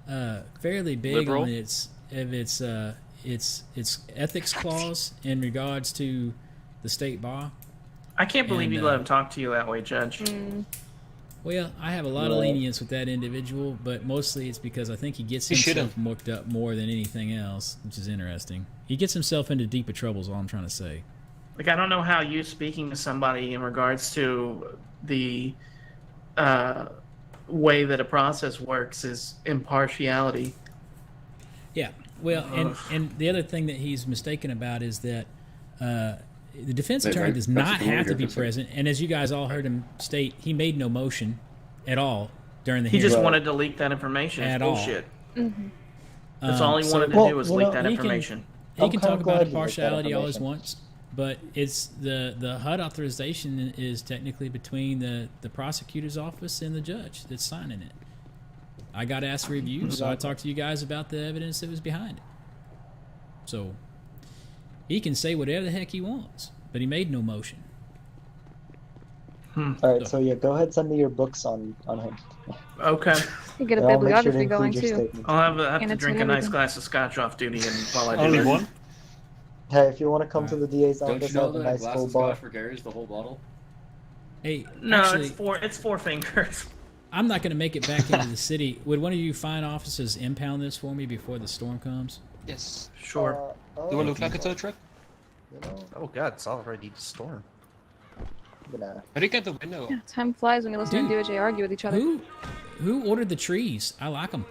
big Liberal? on its ethics clause in regards to the state bar. I can't believe And, you let him talk to you that way, Judge. Mm. Well, I have a lot of Right. lenience with that individual, but mostly it's because I think he gets You himself shouldn't. worked up more than anything else, which is interesting. He gets himself into deeper trouble is all I'm trying to say. Like, I don't know how you speaking to somebody in regards to the way that a process works is impartiality. Yeah, well, and, Ugh. and the other thing that he's mistaken about is that the defense Wait, attorney right, does that's not the one have to here be for a second. present, and as you guys all heard him state, he made no motion at all during the He hearing. just Right. wanted to leak that information. It's At all. bullshit. Mm-hmm. That's all he so wanted to Well, do was you leak know, that he can- information. He I'm can kinda talk about glad he leaked that impartiality all he information. wants, but it's the HUD authorization is technically between the prosecutor's office and the judge that's signing it. I got asked for review, so I talked to you guys about the evidence that was behind it. So he can say whatever the heck he wants, but he made no motion. All right, so yeah, go ahead, send me your books on him. Okay. You get a And I'll make sure to bibliography going include your too. statement. I'll have And to it's drink in a nice everything. glass of scotch off duty, and while I do Only it. one? Hey, if you want to come to the DA's Don't office, you I know have a that a nice glass full of bar. scotch for Gary is the whole bottle? Hey, No, actually, it's four fingers. I'm not going to make it back into the city. Would one of you fine officers impound this for me before the storm comes? Yes. Sure. Do I look like a tow truck? You know, Oh god, it's already the storm. I'm gonna. I didn't get the window. Yeah, time flies when you listen to DOJ argue with each other. Who ordered the trees? I like them.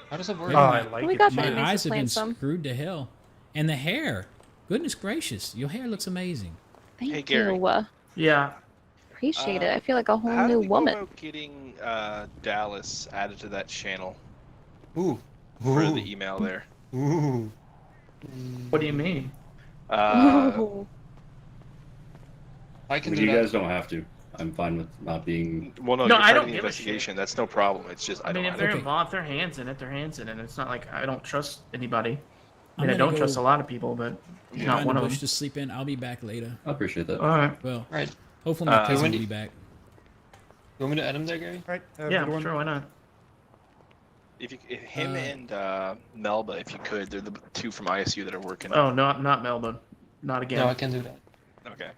How does it work? Maybe I like we it. got my the inmates eyes to have been plant some. screwed to hell. And the hair. Goodness gracious. Your hair looks amazing. Thank Hey, Gary. you. Yeah. Appreciate it. I feel like a whole How new do we woman. go about getting Dallas added to that channel Ooh. for Ooh. the email there? Ooh. What do you mean? Ooh. I can But do you that. guys don't have to. I'm fine with not being. Well, no, No, you're I part don't of the give a investigation. shit. That's no problem. It's just I mean, don't if they're Okay. involved, they're hands in it. They're hands in it. It's not like I don't trust anybody. I I'm mean, I gonna don't trust go a lot of people, but you're not find one a of bush them. to sleep in. I'll be back later. I appreciate that. All right. Well, Right. hopefully my cousin when will do- be back. You want me to add him there, Gary? Right. Yeah, sure. Why not? If him and Melba, if you could, they're the two from ISU that are working. Oh, not Melbourne. Not again. No, I can do that. Okay.